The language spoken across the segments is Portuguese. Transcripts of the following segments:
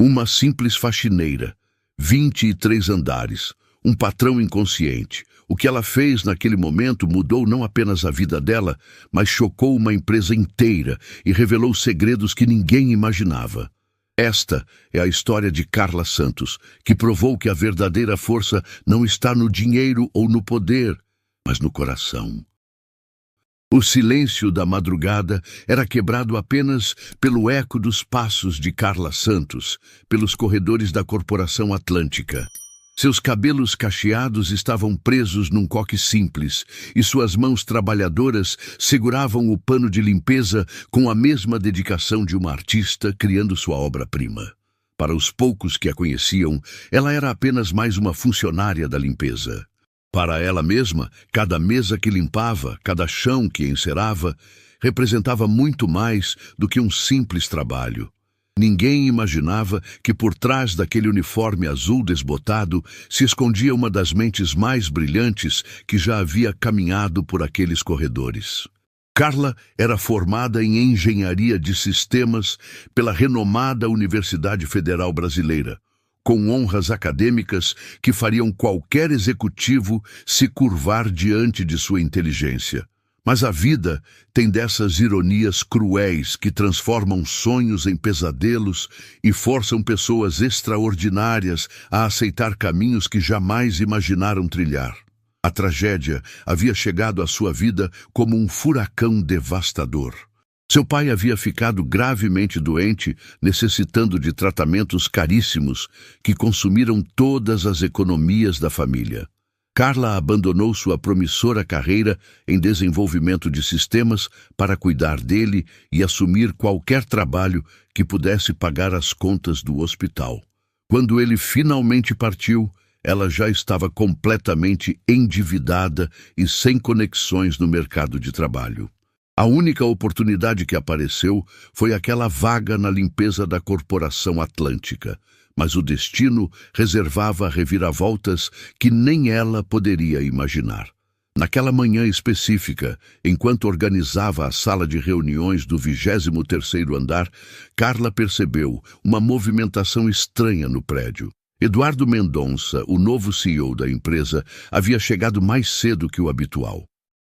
Uma simples faxineira, 23 andares, um patrão inconsciente. O que ela fez naquele momento mudou não apenas a vida dela, mas chocou uma empresa inteira e revelou segredos que ninguém imaginava. Esta é a história de Carla Santos, que provou que a verdadeira força não está no dinheiro ou no poder, mas no coração. O silêncio da madrugada era quebrado apenas pelo eco dos passos de Carla Santos, pelos corredores da Corporação Atlântica. Seus cabelos cacheados estavam presos num coque simples, e suas mãos trabalhadoras seguravam o pano de limpeza com a mesma dedicação de uma artista criando sua obra-prima. Para os poucos que a conheciam, ela era apenas mais uma funcionária da limpeza. Para ela mesma, cada mesa que limpava, cada chão que encerava, representava muito mais do que um simples trabalho. Ninguém imaginava que por trás daquele uniforme azul desbotado se escondia uma das mentes mais brilhantes que já havia caminhado por aqueles corredores. Carla era formada em Engenharia de Sistemas pela renomada Universidade Federal Brasileira, com honras acadêmicas que fariam qualquer executivo se curvar diante de sua inteligência. Mas a vida tem dessas ironias cruéis que transformam sonhos em pesadelos e forçam pessoas extraordinárias a aceitar caminhos que jamais imaginaram trilhar. A tragédia havia chegado à sua vida como um furacão devastador. Seu pai havia ficado gravemente doente, necessitando de tratamentos caríssimos que consumiram todas as economias da família. Carla abandonou sua promissora carreira em desenvolvimento de sistemas para cuidar dele e assumir qualquer trabalho que pudesse pagar as contas do hospital. Quando ele finalmente partiu, ela já estava completamente endividada e sem conexões no mercado de trabalho. A única oportunidade que apareceu foi aquela vaga na limpeza da Corporação Atlântica, mas o destino reservava reviravoltas que nem ela poderia imaginar. Naquela manhã específica, enquanto organizava a sala de reuniões do 23º andar, Carla percebeu uma movimentação estranha no prédio. Eduardo Mendonça, o novo CEO da empresa, havia chegado mais cedo que o habitual.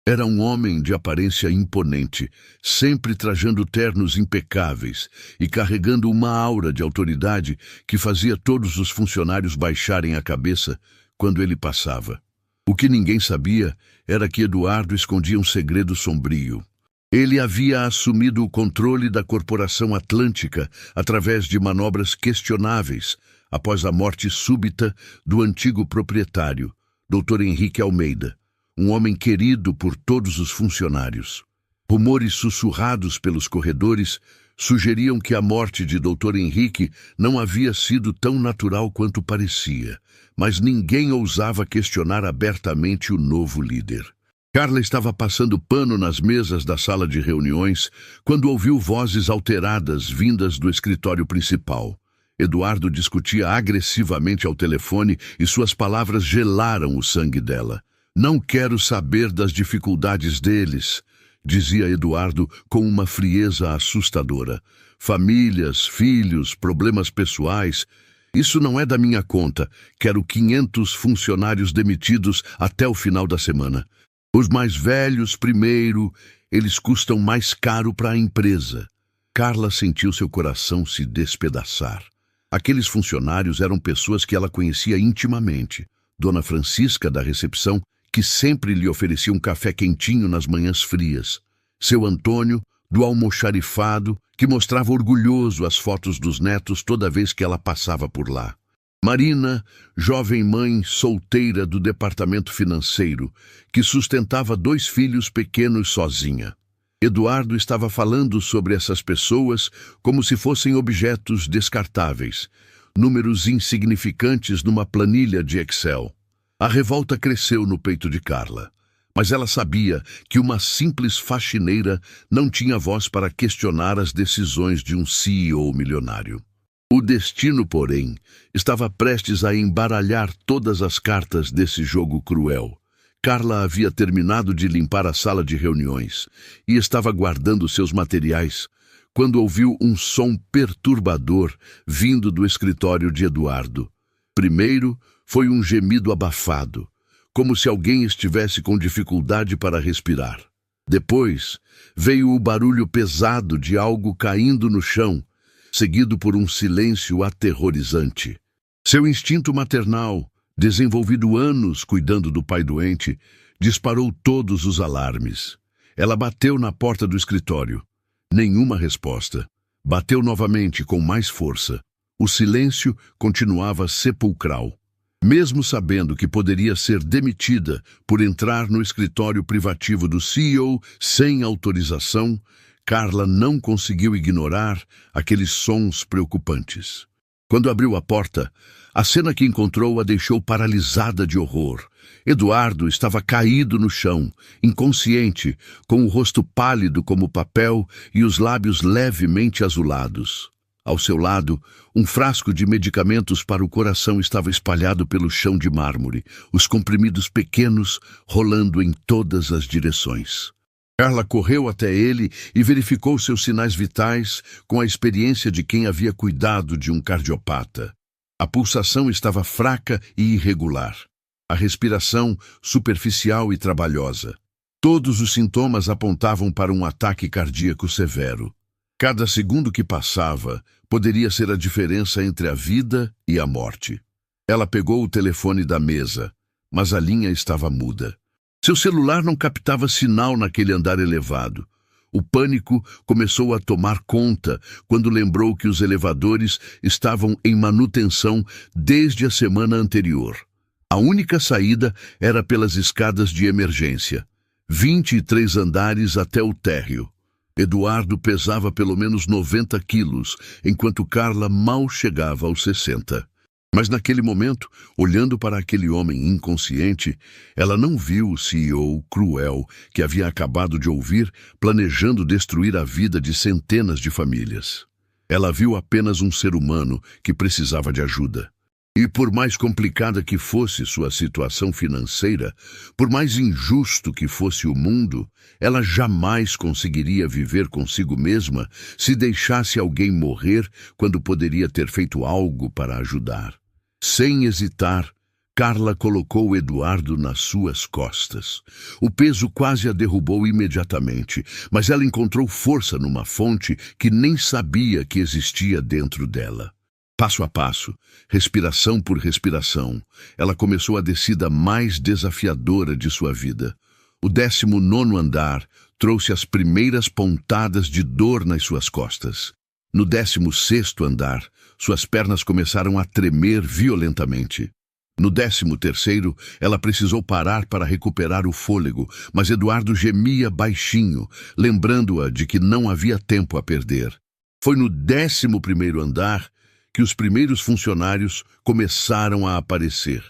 Era um homem de aparência imponente, sempre trajando ternos impecáveis e carregando uma aura de autoridade que fazia todos os funcionários baixarem a cabeça quando ele passava. O que ninguém sabia era que Eduardo escondia um segredo sombrio. Ele havia assumido o controle da Corporação Atlântica através de manobras questionáveis após a morte súbita do antigo proprietário, Dr. Henrique Almeida, um homem querido por todos os funcionários. Rumores sussurrados pelos corredores sugeriam que a morte de Dr. Henrique não havia sido tão natural quanto parecia, mas ninguém ousava questionar abertamente o novo líder. Carla estava passando pano nas mesas da sala de reuniões quando ouviu vozes alteradas vindas do escritório principal. Eduardo discutia agressivamente ao telefone e suas palavras gelaram o sangue dela. "Não quero saber das dificuldades deles", dizia Eduardo com uma frieza assustadora. "Famílias, filhos, problemas pessoais. Isso não é da minha conta. Quero 500 funcionários demitidos até o final da semana. Os mais velhos primeiro, eles custam mais caro para a empresa." Carla sentiu seu coração se despedaçar. Aqueles funcionários eram pessoas que ela conhecia intimamente. Dona Francisca, da recepção, que sempre lhe oferecia um café quentinho nas manhãs frias. Seu Antônio, do almoxarifado, que mostrava orgulhoso as fotos dos netos toda vez que ela passava por lá. Marina, jovem mãe solteira do departamento financeiro, que sustentava 2 filhos pequenos sozinha. Eduardo estava falando sobre essas pessoas como se fossem objetos descartáveis, números insignificantes numa planilha de Excel. A revolta cresceu no peito de Carla, mas ela sabia que uma simples faxineira não tinha voz para questionar as decisões de um CEO milionário. O destino, porém, estava prestes a embaralhar todas as cartas desse jogo cruel. Carla havia terminado de limpar a sala de reuniões e estava guardando seus materiais quando ouviu um som perturbador vindo do escritório de Eduardo. Primeiro, foi um gemido abafado, como se alguém estivesse com dificuldade para respirar. Depois, veio o barulho pesado de algo caindo no chão, seguido por um silêncio aterrorizante. Seu instinto maternal, desenvolvido anos cuidando do pai doente, disparou todos os alarmes. Ela bateu na porta do escritório. Nenhuma resposta. Bateu novamente com mais força. O silêncio continuava sepulcral. Mesmo sabendo que poderia ser demitida por entrar no escritório privativo do CEO sem autorização, Carla não conseguiu ignorar aqueles sons preocupantes. Quando abriu a porta, a cena que encontrou a deixou paralisada de horror. Eduardo estava caído no chão, inconsciente, com o rosto pálido como papel e os lábios levemente azulados. Ao seu lado, um frasco de medicamentos para o coração estava espalhado pelo chão de mármore, os comprimidos pequenos rolando em todas as direções. Carla correu até ele e verificou seus sinais vitais com a experiência de quem havia cuidado de um cardiopata. A pulsação estava fraca e irregular. A respiração superficial e trabalhosa. Todos os sintomas apontavam para um ataque cardíaco severo. Cada segundo que passava poderia ser a diferença entre a vida e a morte. Ela pegou o telefone da mesa, mas a linha estava muda. Seu celular não captava sinal naquele andar elevado. O pânico começou a tomar conta quando lembrou que os elevadores estavam em manutenção desde a semana anterior. A única saída era pelas escadas de emergência, 23 andares até o térreo. Eduardo pesava pelo menos 90 quilos, enquanto Carla mal chegava aos 60. Mas naquele momento, olhando para aquele homem inconsciente, ela não viu o CEO cruel que havia acabado de ouvir planejando destruir a vida de centenas de famílias. Ela viu apenas um ser humano que precisava de ajuda. E por mais complicada que fosse sua situação financeira, por mais injusto que fosse o mundo, ela jamais conseguiria viver consigo mesma se deixasse alguém morrer quando poderia ter feito algo para ajudar. Sem hesitar, Carla colocou Eduardo nas suas costas. O peso quase a derrubou imediatamente, mas ela encontrou força numa fonte que nem sabia que existia dentro dela. Passo a passo, respiração por respiração, ela começou a descida mais desafiadora de sua vida. O 19º andar trouxe as primeiras pontadas de dor nas suas costas. No 16º andar, suas pernas começaram a tremer violentamente. No 13º, ela precisou parar para recuperar o fôlego, mas Eduardo gemia baixinho, lembrando-a de que não havia tempo a perder. Foi no 11º andar que os primeiros funcionários começaram a aparecer.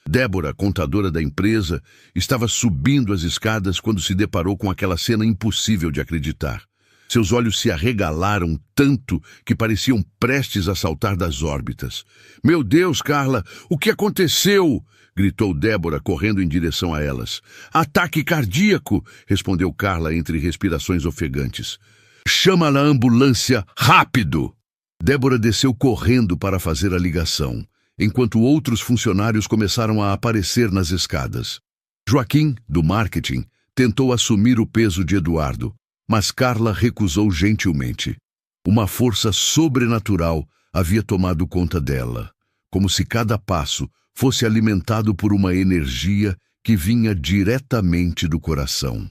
Débora, contadora da empresa, estava subindo as escadas quando se deparou com aquela cena impossível de acreditar. Seus olhos se arregalaram tanto que pareciam prestes a saltar das órbitas. "Meu Deus, Carla, o que aconteceu?" gritou Débora, correndo em direção a elas. "Ataque cardíaco!" respondeu Carla entre respirações ofegantes. "Chama a ambulância, rápido!" Débora desceu correndo para fazer a ligação, enquanto outros funcionários começaram a aparecer nas escadas. Joaquim, do marketing, tentou assumir o peso de Eduardo, mas Carla recusou gentilmente. Uma força sobrenatural havia tomado conta dela, como se cada passo fosse alimentado por uma energia que vinha diretamente do coração.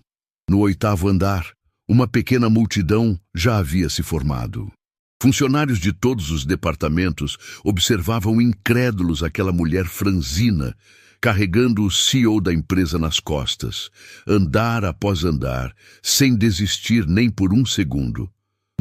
No 8º andar, uma pequena multidão já havia se formado. Funcionários de todos os departamentos observavam incrédulos aquela mulher franzina, carregando o CEO da empresa nas costas, andar após andar, sem desistir nem por um segundo.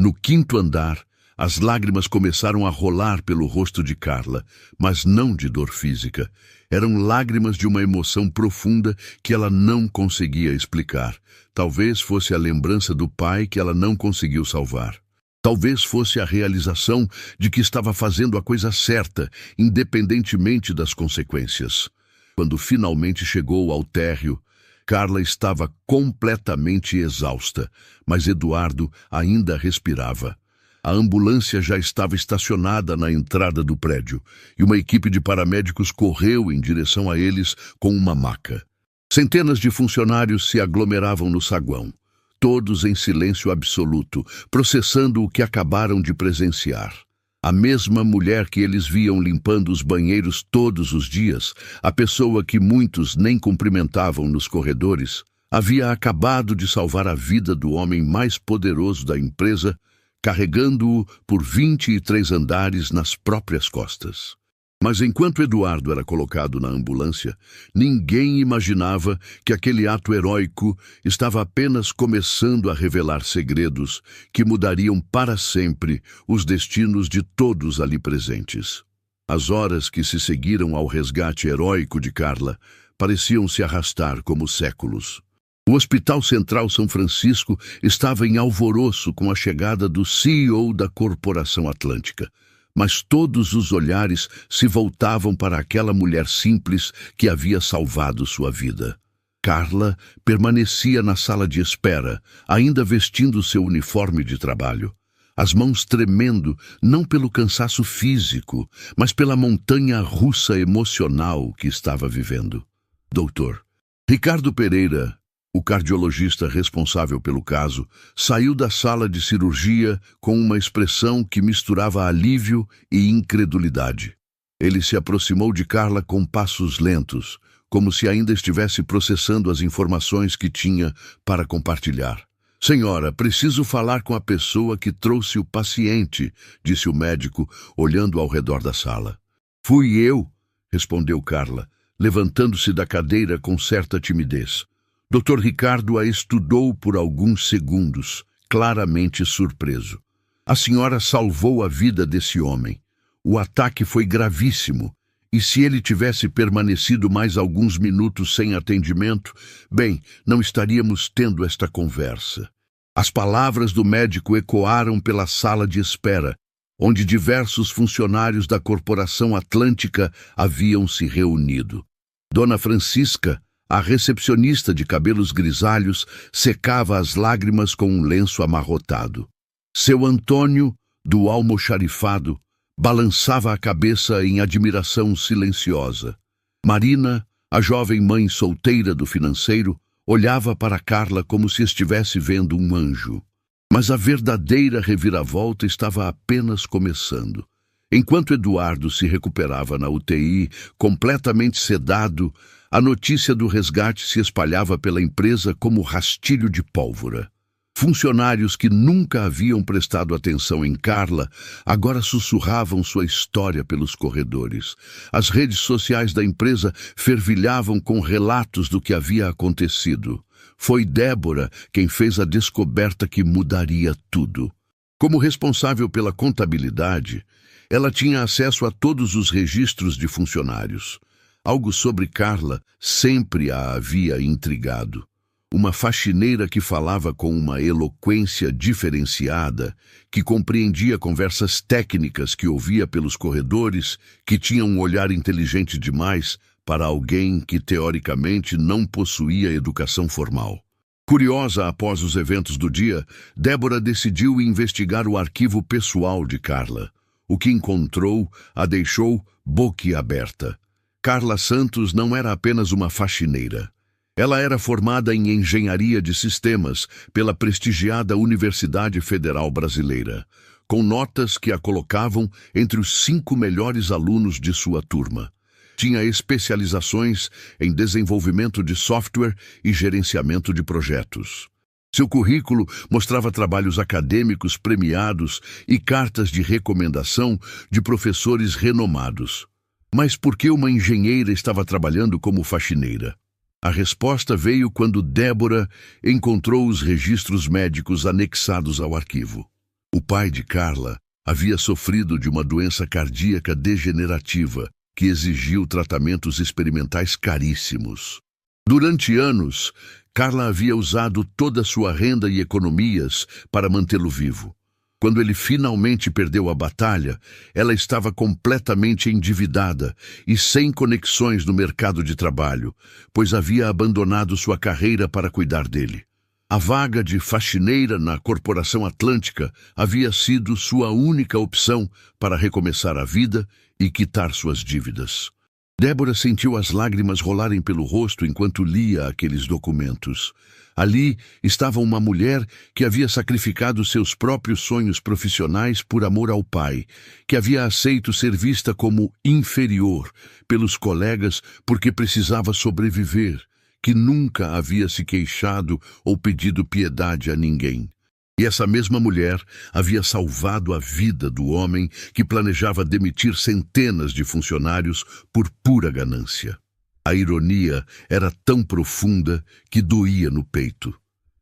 No 5º andar, as lágrimas começaram a rolar pelo rosto de Carla, mas não de dor física. Eram lágrimas de uma emoção profunda que ela não conseguia explicar. Talvez fosse a lembrança do pai que ela não conseguiu salvar. Talvez fosse a realização de que estava fazendo a coisa certa, independentemente das consequências. Quando finalmente chegou ao térreo, Carla estava completamente exausta, mas Eduardo ainda respirava. A ambulância já estava estacionada na entrada do prédio e uma equipe de paramédicos correu em direção a eles com uma maca. Centenas de funcionários se aglomeravam no saguão, todos em silêncio absoluto, processando o que acabaram de presenciar. A mesma mulher que eles viam limpando os banheiros todos os dias, a pessoa que muitos nem cumprimentavam nos corredores, havia acabado de salvar a vida do homem mais poderoso da empresa, carregando-o por 23 andares nas próprias costas. Mas enquanto Eduardo era colocado na ambulância, ninguém imaginava que aquele ato heróico estava apenas começando a revelar segredos que mudariam para sempre os destinos de todos ali presentes. As horas que se seguiram ao resgate heróico de Carla pareciam se arrastar como séculos. O Hospital Central São Francisco estava em alvoroço com a chegada do CEO da Corporação Atlântica, mas todos os olhares se voltavam para aquela mulher simples que havia salvado sua vida. Carla permanecia na sala de espera, ainda vestindo seu uniforme de trabalho, as mãos tremendo não pelo cansaço físico, mas pela montanha russa emocional que estava vivendo. Doutor Ricardo Pereira, o cardiologista responsável pelo caso, saiu da sala de cirurgia com uma expressão que misturava alívio e incredulidade. Ele se aproximou de Carla com passos lentos, como se ainda estivesse processando as informações que tinha para compartilhar. Senhora, preciso falar com a pessoa que trouxe o paciente, disse o médico, olhando ao redor da sala. Fui eu, respondeu Carla, levantando-se da cadeira com certa timidez. Dr. Ricardo a estudou por alguns segundos, claramente surpreso. A senhora salvou a vida desse homem. O ataque foi gravíssimo, e se ele tivesse permanecido mais alguns minutos sem atendimento, bem, não estaríamos tendo esta conversa. As palavras do médico ecoaram pela sala de espera, onde diversos funcionários da Corporação Atlântica haviam se reunido. Dona Francisca, a recepcionista de cabelos grisalhos, secava as lágrimas com um lenço amarrotado. Seu Antônio, do almoxarifado, balançava a cabeça em admiração silenciosa. Marina, a jovem mãe solteira do financeiro, olhava para Carla como se estivesse vendo um anjo. Mas a verdadeira reviravolta estava apenas começando. Enquanto Eduardo se recuperava na UTI, completamente sedado, a notícia do resgate se espalhava pela empresa como rastilho de pólvora. Funcionários que nunca haviam prestado atenção em Carla agora sussurravam sua história pelos corredores. As redes sociais da empresa fervilhavam com relatos do que havia acontecido. Foi Débora quem fez a descoberta que mudaria tudo. Como responsável pela contabilidade, ela tinha acesso a todos os registros de funcionários. Algo sobre Carla sempre a havia intrigado. Uma faxineira que falava com uma eloquência diferenciada, que compreendia conversas técnicas que ouvia pelos corredores, que tinha um olhar inteligente demais para alguém que teoricamente não possuía educação formal. Curiosa após os eventos do dia, Débora decidiu investigar o arquivo pessoal de Carla. O que encontrou a deixou boquiaberta. Carla Santos não era apenas uma faxineira. Ela era formada em engenharia de sistemas pela prestigiada Universidade Federal Brasileira, com notas que a colocavam entre os 5 melhores alunos de sua turma. Tinha especializações em desenvolvimento de software e gerenciamento de projetos. Seu currículo mostrava trabalhos acadêmicos premiados e cartas de recomendação de professores renomados. Mas por que uma engenheira estava trabalhando como faxineira? A resposta veio quando Débora encontrou os registros médicos anexados ao arquivo. O pai de Carla havia sofrido de uma doença cardíaca degenerativa que exigiu tratamentos experimentais caríssimos. Durante anos, Carla havia usado toda a sua renda e economias para mantê-lo vivo. Quando ele finalmente perdeu a batalha, ela estava completamente endividada e sem conexões no mercado de trabalho, pois havia abandonado sua carreira para cuidar dele. A vaga de faxineira na Corporação Atlântica havia sido sua única opção para recomeçar a vida e quitar suas dívidas. Débora sentiu as lágrimas rolarem pelo rosto enquanto lia aqueles documentos. Ali estava uma mulher que havia sacrificado seus próprios sonhos profissionais por amor ao pai, que havia aceito ser vista como inferior pelos colegas porque precisava sobreviver, que nunca havia se queixado ou pedido piedade a ninguém. E essa mesma mulher havia salvado a vida do homem que planejava demitir centenas de funcionários por pura ganância. A ironia era tão profunda que doía no peito.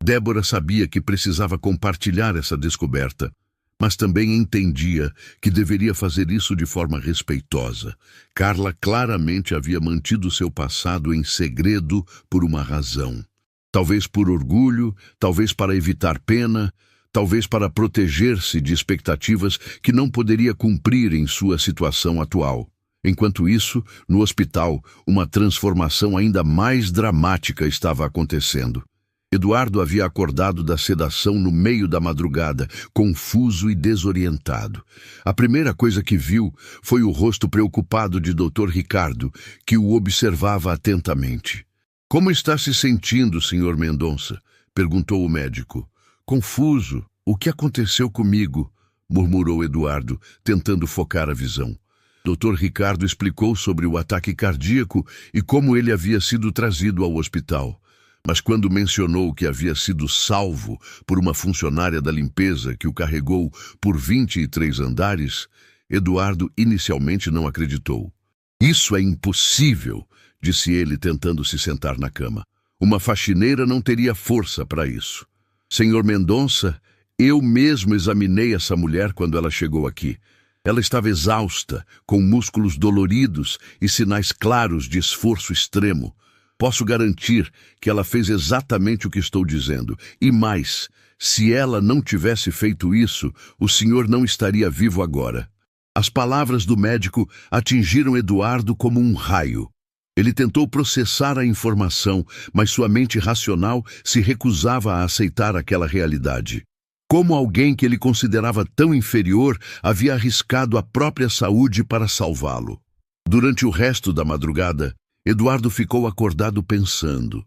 Débora sabia que precisava compartilhar essa descoberta, mas também entendia que deveria fazer isso de forma respeitosa. Carla claramente havia mantido seu passado em segredo por uma razão. Talvez por orgulho, talvez para evitar pena, talvez para proteger-se de expectativas que não poderia cumprir em sua situação atual. Enquanto isso, no hospital, uma transformação ainda mais dramática estava acontecendo. Eduardo havia acordado da sedação no meio da madrugada, confuso e desorientado. A primeira coisa que viu foi o rosto preocupado de Dr. Ricardo, que o observava atentamente. — Como está se sentindo, Sr. Mendonça? Perguntou o médico. — Confuso. O que aconteceu comigo? Murmurou Eduardo, tentando focar a visão. Dr. Ricardo explicou sobre o ataque cardíaco e como ele havia sido trazido ao hospital. Mas quando mencionou que havia sido salvo por uma funcionária da limpeza que o carregou por 23 andares, Eduardo inicialmente não acreditou. — Isso é impossível, disse ele tentando se sentar na cama. Uma faxineira não teria força para isso. — Senhor Mendonça, eu mesmo examinei essa mulher quando ela chegou aqui. Ela estava exausta, com músculos doloridos e sinais claros de esforço extremo. Posso garantir que ela fez exatamente o que estou dizendo. E mais, se ela não tivesse feito isso, o senhor não estaria vivo agora. As palavras do médico atingiram Eduardo como um raio. Ele tentou processar a informação, mas sua mente racional se recusava a aceitar aquela realidade. Como alguém que ele considerava tão inferior havia arriscado a própria saúde para salvá-lo? Durante o resto da madrugada, Eduardo ficou acordado pensando.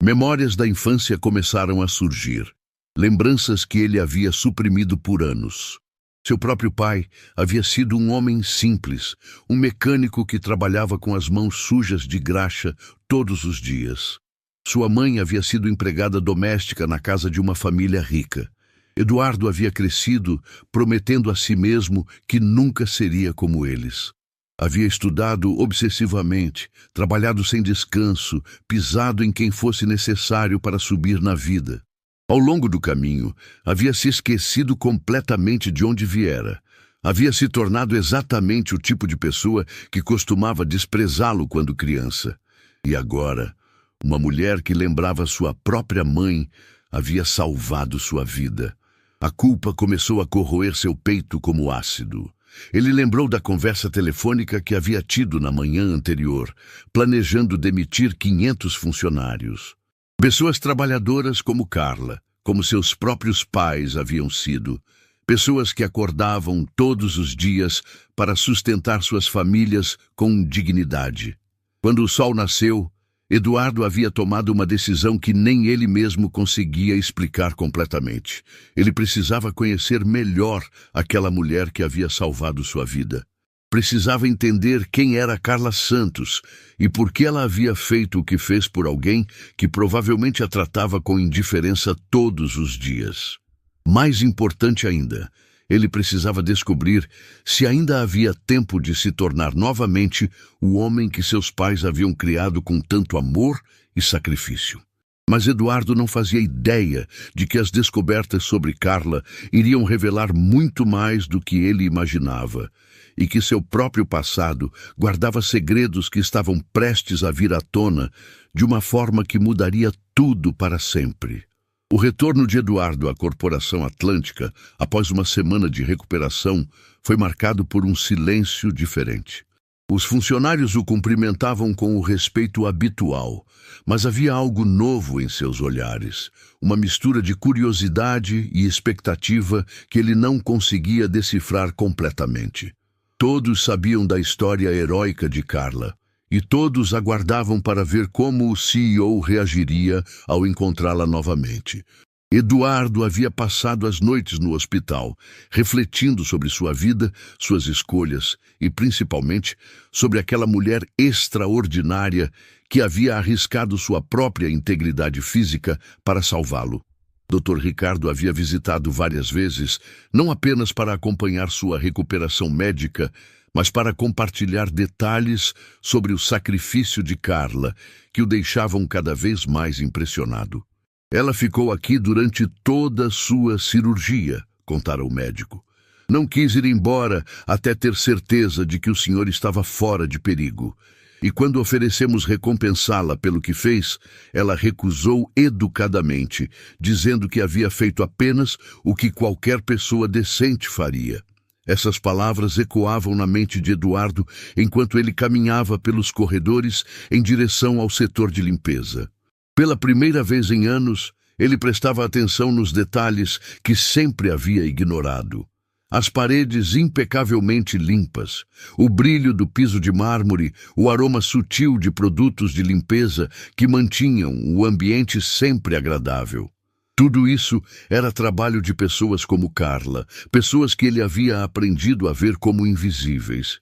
Memórias da infância começaram a surgir. Lembranças que ele havia suprimido por anos. Seu próprio pai havia sido um homem simples, um mecânico que trabalhava com as mãos sujas de graxa todos os dias. Sua mãe havia sido empregada doméstica na casa de uma família rica. Eduardo havia crescido prometendo a si mesmo que nunca seria como eles. Havia estudado obsessivamente, trabalhado sem descanso, pisado em quem fosse necessário para subir na vida. Ao longo do caminho, havia se esquecido completamente de onde viera. Havia se tornado exatamente o tipo de pessoa que costumava desprezá-lo quando criança. E agora, uma mulher que lembrava sua própria mãe havia salvado sua vida. A culpa começou a corroer seu peito como ácido. Ele lembrou da conversa telefônica que havia tido na manhã anterior, planejando demitir 500 funcionários. Pessoas trabalhadoras como Carla, como seus próprios pais haviam sido. Pessoas que acordavam todos os dias para sustentar suas famílias com dignidade. Quando o sol nasceu, Eduardo havia tomado uma decisão que nem ele mesmo conseguia explicar completamente. Ele precisava conhecer melhor aquela mulher que havia salvado sua vida. Precisava entender quem era Carla Santos e por que ela havia feito o que fez por alguém que provavelmente a tratava com indiferença todos os dias. Mais importante ainda, ele precisava descobrir se ainda havia tempo de se tornar novamente o homem que seus pais haviam criado com tanto amor e sacrifício. Mas Eduardo não fazia ideia de que as descobertas sobre Carla iriam revelar muito mais do que ele imaginava, e que seu próprio passado guardava segredos que estavam prestes a vir à tona de uma forma que mudaria tudo para sempre. O retorno de Eduardo à Corporação Atlântica, após uma semana de recuperação, foi marcado por um silêncio diferente. Os funcionários o cumprimentavam com o respeito habitual, mas havia algo novo em seus olhares, uma mistura de curiosidade e expectativa que ele não conseguia decifrar completamente. Todos sabiam da história heróica de Carla, e todos aguardavam para ver como o CEO reagiria ao encontrá-la novamente. Eduardo havia passado as noites no hospital, refletindo sobre sua vida, suas escolhas e, principalmente, sobre aquela mulher extraordinária que havia arriscado sua própria integridade física para salvá-lo. Dr. Ricardo havia visitado várias vezes, não apenas para acompanhar sua recuperação médica, mas para compartilhar detalhes sobre o sacrifício de Carla, que o deixavam cada vez mais impressionado. Ela ficou aqui durante toda a sua cirurgia, contara o médico. Não quis ir embora até ter certeza de que o senhor estava fora de perigo. E quando oferecemos recompensá-la pelo que fez, ela recusou educadamente, dizendo que havia feito apenas o que qualquer pessoa decente faria. Essas palavras ecoavam na mente de Eduardo enquanto ele caminhava pelos corredores em direção ao setor de limpeza. Pela primeira vez em anos, ele prestava atenção nos detalhes que sempre havia ignorado. As paredes impecavelmente limpas, o brilho do piso de mármore, o aroma sutil de produtos de limpeza que mantinham o ambiente sempre agradável. Tudo isso era trabalho de pessoas como Carla, pessoas que ele havia aprendido a ver como invisíveis.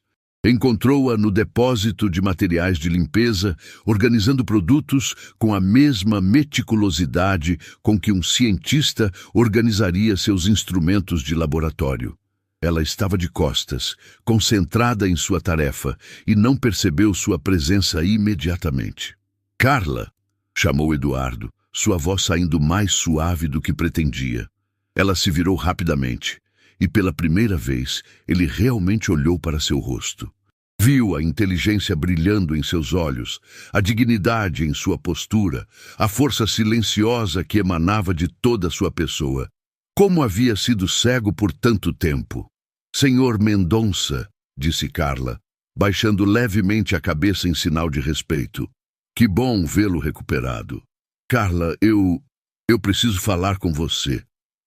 Encontrou-a no depósito de materiais de limpeza, organizando produtos com a mesma meticulosidade com que um cientista organizaria seus instrumentos de laboratório. Ela estava de costas, concentrada em sua tarefa, e não percebeu sua presença imediatamente. «Carla!» chamou Eduardo, sua voz saindo mais suave do que pretendia. Ela se virou rapidamente. E pela primeira vez, ele realmente olhou para seu rosto. Viu a inteligência brilhando em seus olhos, a dignidade em sua postura, a força silenciosa que emanava de toda a sua pessoa. Como havia sido cego por tanto tempo? «Senhor Mendonça», disse Carla, baixando levemente a cabeça em sinal de respeito. «Que bom vê-lo recuperado. Carla, eu preciso falar com você»,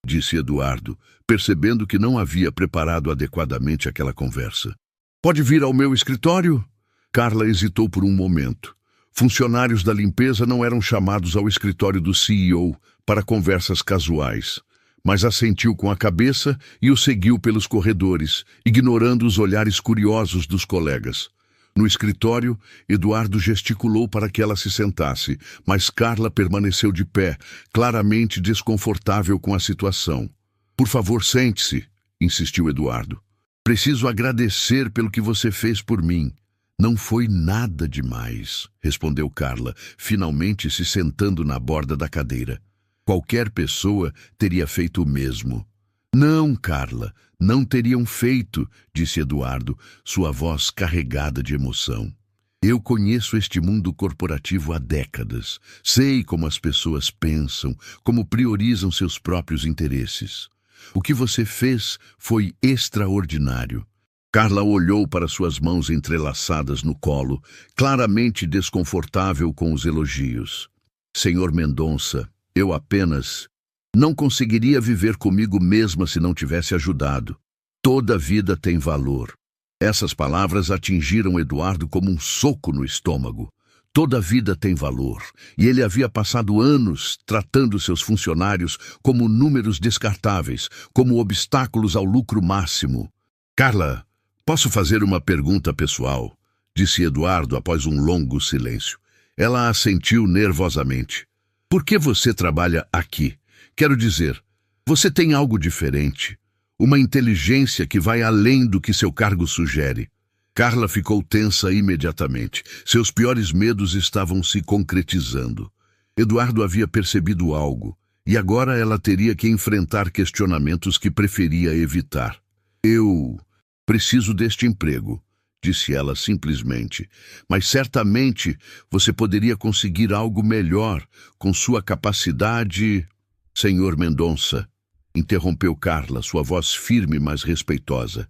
disse Eduardo, percebendo que não havia preparado adequadamente aquela conversa. «Pode vir ao meu escritório?» Carla hesitou por um momento. Funcionários da limpeza não eram chamados ao escritório do CEO para conversas casuais, mas assentiu com a cabeça e o seguiu pelos corredores, ignorando os olhares curiosos dos colegas. No escritório, Eduardo gesticulou para que ela se sentasse, mas Carla permaneceu de pé, claramente desconfortável com a situação. «Por favor, sente-se», insistiu Eduardo. «Preciso agradecer pelo que você fez por mim». «Não foi nada demais», respondeu Carla, finalmente se sentando na borda da cadeira. Qualquer pessoa teria feito o mesmo. «Não, Carla, não teriam feito», disse Eduardo, sua voz carregada de emoção. «Eu conheço este mundo corporativo há décadas. Sei como as pessoas pensam, como priorizam seus próprios interesses. O que você fez foi extraordinário». Carla olhou para suas mãos entrelaçadas no colo, claramente desconfortável com os elogios. «Senhor Mendonça, eu apenas... não conseguiria viver comigo mesma se não tivesse ajudado. Toda vida tem valor». Essas palavras atingiram Eduardo como um soco no estômago. Toda vida tem valor, e ele havia passado anos tratando seus funcionários como números descartáveis, como obstáculos ao lucro máximo. «Carla, posso fazer uma pergunta pessoal?» disse Eduardo após um longo silêncio. Ela assentiu nervosamente. «Por que você trabalha aqui? Quero dizer, você tem algo diferente, uma inteligência que vai além do que seu cargo sugere». Carla ficou tensa imediatamente. Seus piores medos estavam se concretizando. Eduardo havia percebido algo, e agora ela teria que enfrentar questionamentos que preferia evitar. «Eu preciso deste emprego», disse ela simplesmente, «mas certamente você poderia conseguir algo melhor com sua capacidade...» «Senhor Mendonça», interrompeu Carla, sua voz firme, mas respeitosa,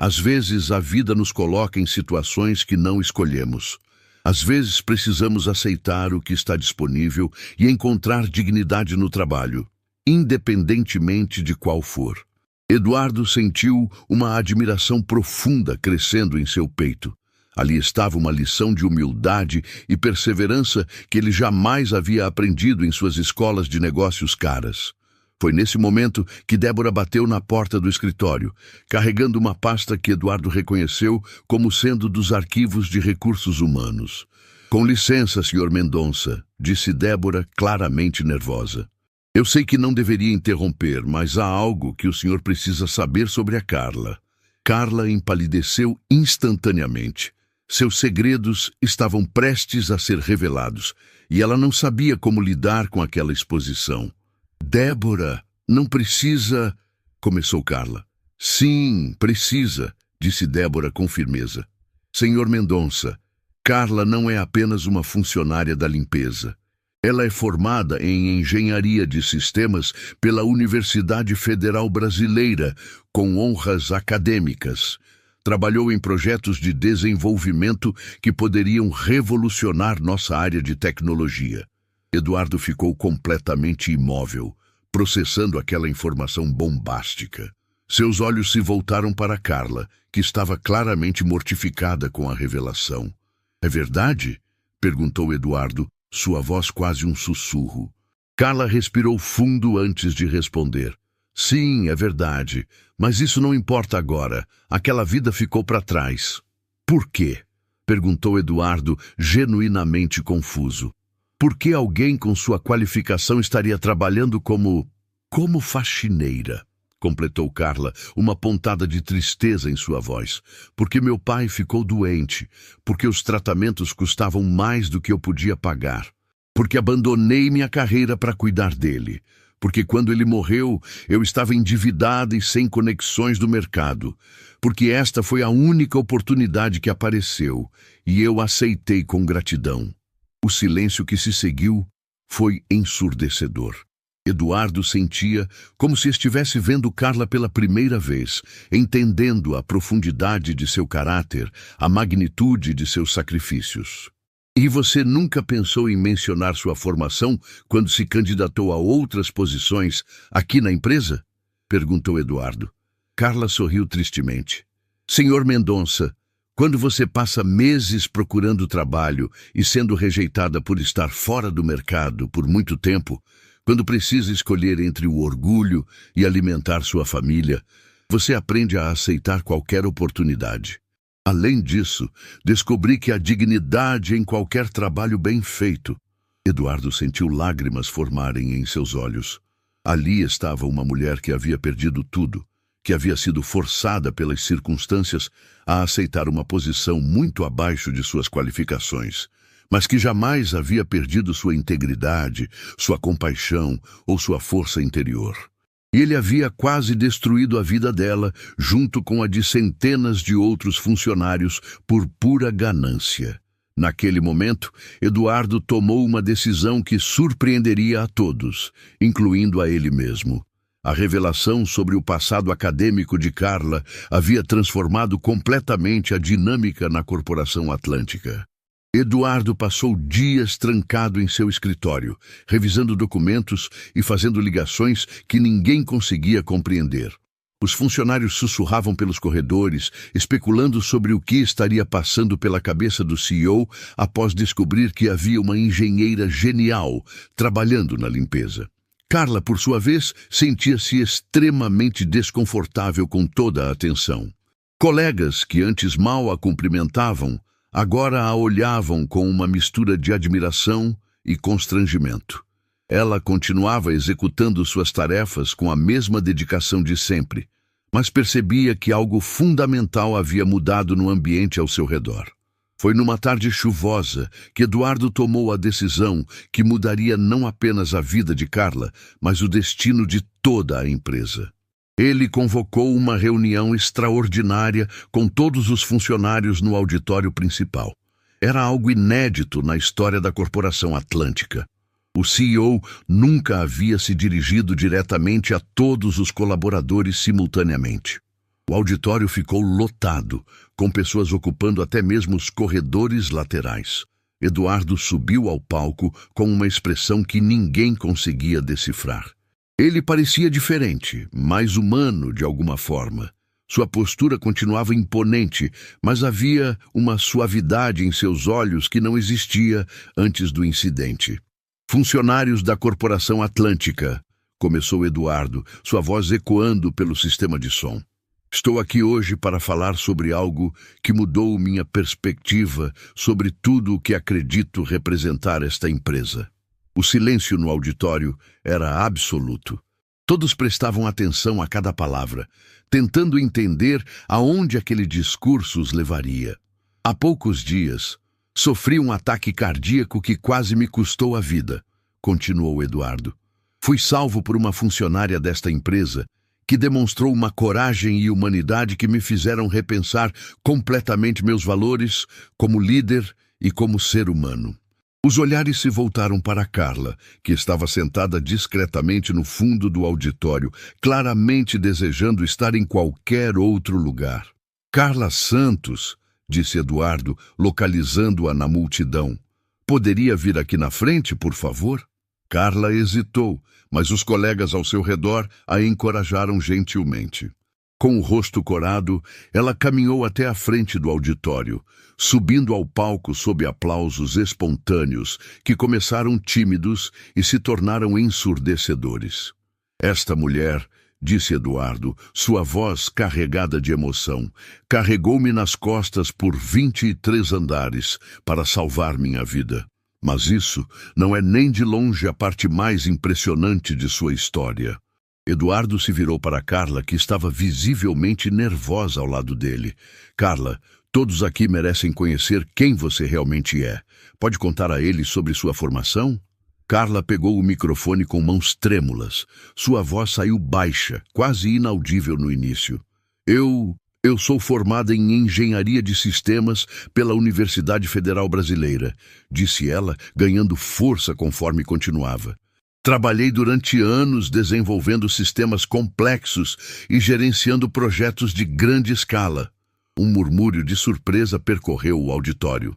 Às vezes, a vida nos coloca em situações que não escolhemos. Às vezes, precisamos aceitar o que está disponível e encontrar dignidade no trabalho, independentemente de qual for. Eduardo sentiu uma admiração profunda crescendo em seu peito. Ali estava uma lição de humildade e perseverança que ele jamais havia aprendido em suas escolas de negócios caras. Foi nesse momento que Débora bateu na porta do escritório, carregando uma pasta que Eduardo reconheceu como sendo dos arquivos de recursos humanos. "Com licença, Sr. Mendonça", disse Débora, claramente nervosa. "Eu sei que não deveria interromper, mas há algo que o senhor precisa saber sobre a Carla." Carla empalideceu instantaneamente. Seus segredos estavam prestes a ser revelados, e ela não sabia como lidar com aquela exposição. "Débora, não precisa..." começou Carla. "Sim, precisa", disse Débora com firmeza. "Senhor Mendonça, Carla não é apenas uma funcionária da limpeza. Ela é formada em Engenharia de Sistemas pela Universidade Federal Brasileira, com honras acadêmicas. Trabalhou em projetos de desenvolvimento que poderiam revolucionar nossa área de tecnologia." Eduardo ficou completamente imóvel, processando aquela informação bombástica. Seus olhos se voltaram para Carla, que estava claramente mortificada com a revelação. "É verdade?" perguntou Eduardo, sua voz quase um sussurro. Carla respirou fundo antes de responder. "Sim, é verdade, mas isso não importa agora. Aquela vida ficou para trás." "Por quê?" perguntou Eduardo, genuinamente confuso. "Por que alguém com sua qualificação estaria trabalhando como faxineira?" completou Carla, uma pontada de tristeza em sua voz. "Porque meu pai ficou doente, porque os tratamentos custavam mais do que eu podia pagar, porque abandonei minha carreira para cuidar dele, porque quando ele morreu eu estava endividada e sem conexões do mercado, porque esta foi a única oportunidade que apareceu e eu aceitei com gratidão." O silêncio que se seguiu foi ensurdecedor. Eduardo sentia como se estivesse vendo Carla pela primeira vez, entendendo a profundidade de seu caráter, a magnitude de seus sacrifícios. "E você nunca pensou em mencionar sua formação quando se candidatou a outras posições aqui na empresa?" perguntou Eduardo. Carla sorriu tristemente. "Senhor Mendonça, quando você passa meses procurando trabalho e sendo rejeitada por estar fora do mercado por muito tempo, quando precisa escolher entre o orgulho e alimentar sua família, você aprende a aceitar qualquer oportunidade. Além disso, descobri que há dignidade em qualquer trabalho bem feito." Eduardo sentiu lágrimas formarem em seus olhos. Ali estava uma mulher que havia perdido tudo, que havia sido forçada pelas circunstâncias a aceitar uma posição muito abaixo de suas qualificações, mas que jamais havia perdido sua integridade, sua compaixão ou sua força interior. E ele havia quase destruído a vida dela, junto com a de centenas de outros funcionários, por pura ganância. Naquele momento, Eduardo tomou uma decisão que surpreenderia a todos, incluindo a ele mesmo. A revelação sobre o passado acadêmico de Carla havia transformado completamente a dinâmica na Corporação Atlântica. Eduardo passou dias trancado em seu escritório, revisando documentos e fazendo ligações que ninguém conseguia compreender. Os funcionários sussurravam pelos corredores, especulando sobre o que estaria passando pela cabeça do CEO após descobrir que havia uma engenheira genial trabalhando na limpeza. Carla, por sua vez, sentia-se extremamente desconfortável com toda a atenção. Colegas que antes mal a cumprimentavam, agora a olhavam com uma mistura de admiração e constrangimento. Ela continuava executando suas tarefas com a mesma dedicação de sempre, mas percebia que algo fundamental havia mudado no ambiente ao seu redor. Foi numa tarde chuvosa que Eduardo tomou a decisão que mudaria não apenas a vida de Carla, mas o destino de toda a empresa. Ele convocou uma reunião extraordinária com todos os funcionários no auditório principal. Era algo inédito na história da Corporação Atlântica. O CEO nunca havia se dirigido diretamente a todos os colaboradores simultaneamente. O auditório ficou lotado, com pessoas ocupando até mesmo os corredores laterais. Eduardo subiu ao palco com uma expressão que ninguém conseguia decifrar. Ele parecia diferente, mais humano de alguma forma. Sua postura continuava imponente, mas havia uma suavidade em seus olhos que não existia antes do incidente. Funcionários da Corporação Atlântica, começou Eduardo, sua voz ecoando pelo sistema de som. Estou aqui hoje para falar sobre algo que mudou minha perspectiva sobre tudo o que acredito representar esta empresa. O silêncio no auditório era absoluto. Todos prestavam atenção a cada palavra, tentando entender aonde aquele discurso os levaria. Há poucos dias, sofri um ataque cardíaco que quase me custou a vida, continuou Eduardo. Fui salvo por uma funcionária desta empresa que demonstrou uma coragem e humanidade que me fizeram repensar completamente meus valores como líder e como ser humano. Os olhares se voltaram para Carla, que estava sentada discretamente no fundo do auditório, claramente desejando estar em qualquer outro lugar. Carla Santos, disse Eduardo, localizando-a na multidão. Poderia vir aqui na frente, por favor? Carla hesitou, mas os colegas ao seu redor a encorajaram gentilmente. Com o rosto corado, ela caminhou até a frente do auditório, subindo ao palco sob aplausos espontâneos que começaram tímidos e se tornaram ensurdecedores. Esta mulher, disse Eduardo, sua voz carregada de emoção, carregou-me nas costas por 23 andares para salvar minha vida. Mas isso não é nem de longe a parte mais impressionante de sua história. Eduardo se virou para Carla, que estava visivelmente nervosa ao lado dele. Carla, todos aqui merecem conhecer quem você realmente é. Pode contar a eles sobre sua formação? Carla pegou o microfone com mãos trêmulas. Sua voz saiu baixa, quase inaudível no início. Eu sou formada em Engenharia de Sistemas pela Universidade Federal Brasileira, disse ela, ganhando força conforme continuava. Trabalhei durante anos desenvolvendo sistemas complexos e gerenciando projetos de grande escala. Um murmúrio de surpresa percorreu o auditório.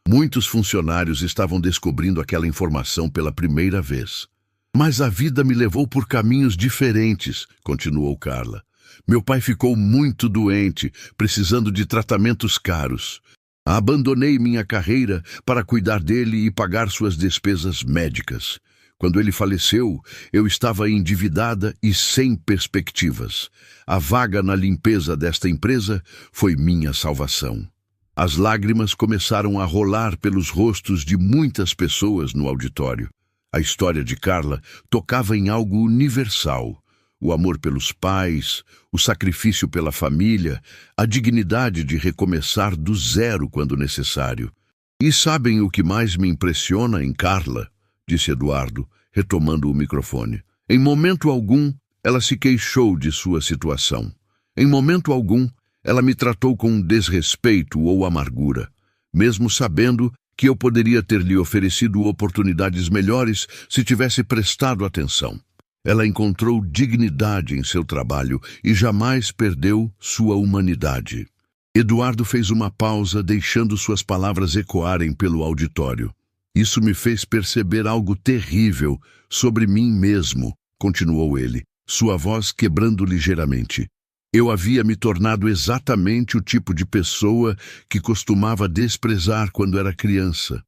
Muitos funcionários estavam descobrindo aquela informação pela primeira vez. Mas a vida me levou por caminhos diferentes, continuou Carla. Meu pai ficou muito doente, precisando de tratamentos caros. Abandonei minha carreira para cuidar dele e pagar suas despesas médicas. Quando ele faleceu, eu estava endividada e sem perspectivas. A vaga na limpeza desta empresa foi minha salvação. As lágrimas começaram a rolar pelos rostos de muitas pessoas no auditório. A história de Carla tocava em algo universal. O amor pelos pais, o sacrifício pela família, a dignidade de recomeçar do zero quando necessário. E sabem o que mais me impressiona em Carla? Disse Eduardo, retomando o microfone. Em momento algum, ela se queixou de sua situação. Em momento algum, ela me tratou com desrespeito ou amargura, mesmo sabendo que eu poderia ter lhe oferecido oportunidades melhores se tivesse prestado atenção. Ela encontrou dignidade em seu trabalho e jamais perdeu sua humanidade. Eduardo fez uma pausa, deixando suas palavras ecoarem pelo auditório. Isso me fez perceber algo terrível sobre mim mesmo, continuou ele, sua voz quebrando ligeiramente. Eu havia me tornado exatamente o tipo de pessoa que costumava desprezar quando era criança.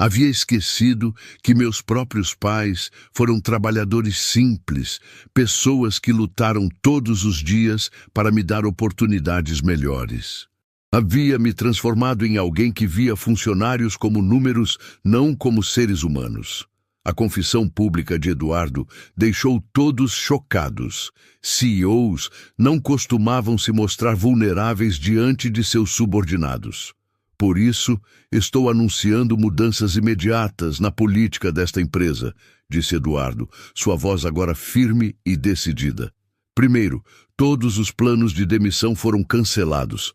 Havia esquecido que meus próprios pais foram trabalhadores simples, pessoas que lutaram todos os dias para me dar oportunidades melhores. Havia me transformado em alguém que via funcionários como números, não como seres humanos. A confissão pública de Eduardo deixou todos chocados. CEOs não costumavam se mostrar vulneráveis diante de seus subordinados. Por isso, estou anunciando mudanças imediatas na política desta empresa, disse Eduardo, sua voz agora firme e decidida. Primeiro, todos os planos de demissão foram cancelados.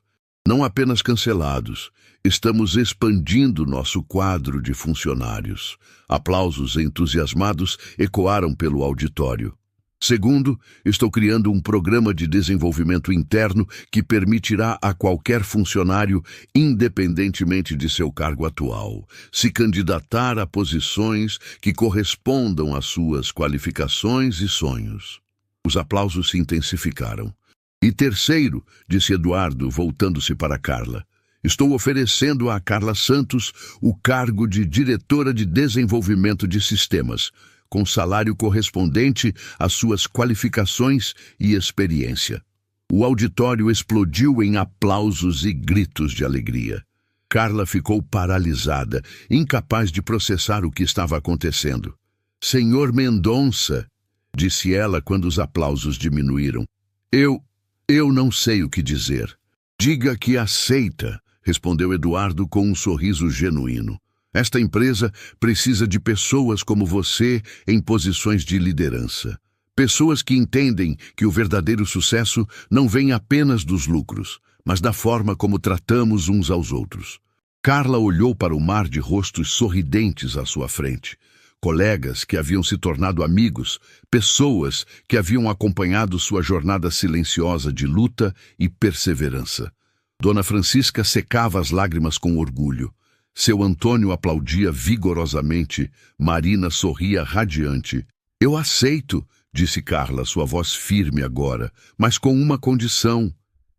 Não apenas cancelados, estamos expandindo nosso quadro de funcionários. Aplausos entusiasmados ecoaram pelo auditório. Segundo, estou criando um programa de desenvolvimento interno que permitirá a qualquer funcionário, independentemente de seu cargo atual, se candidatar a posições que correspondam às suas qualificações e sonhos. Os aplausos se intensificaram. E terceiro, disse Eduardo, voltando-se para Carla, estou oferecendo a Carla Santos o cargo de diretora de desenvolvimento de sistemas, com salário correspondente às suas qualificações e experiência. O auditório explodiu em aplausos e gritos de alegria. Carla ficou paralisada, incapaz de processar o que estava acontecendo. Senhor Mendonça, disse ela quando os aplausos diminuíram. Eu não sei o que dizer. Diga que aceita, respondeu Eduardo com um sorriso genuíno. Esta empresa precisa de pessoas como você em posições de liderança. Pessoas que entendem que o verdadeiro sucesso não vem apenas dos lucros, mas da forma como tratamos uns aos outros. Carla olhou para o mar de rostos sorridentes à sua frente. Colegas que haviam se tornado amigos, pessoas que haviam acompanhado sua jornada silenciosa de luta e perseverança. Dona Francisca secava as lágrimas com orgulho. Seu Antônio aplaudia vigorosamente. Marina sorria radiante. Eu aceito, disse Carla, sua voz firme agora, mas com uma condição.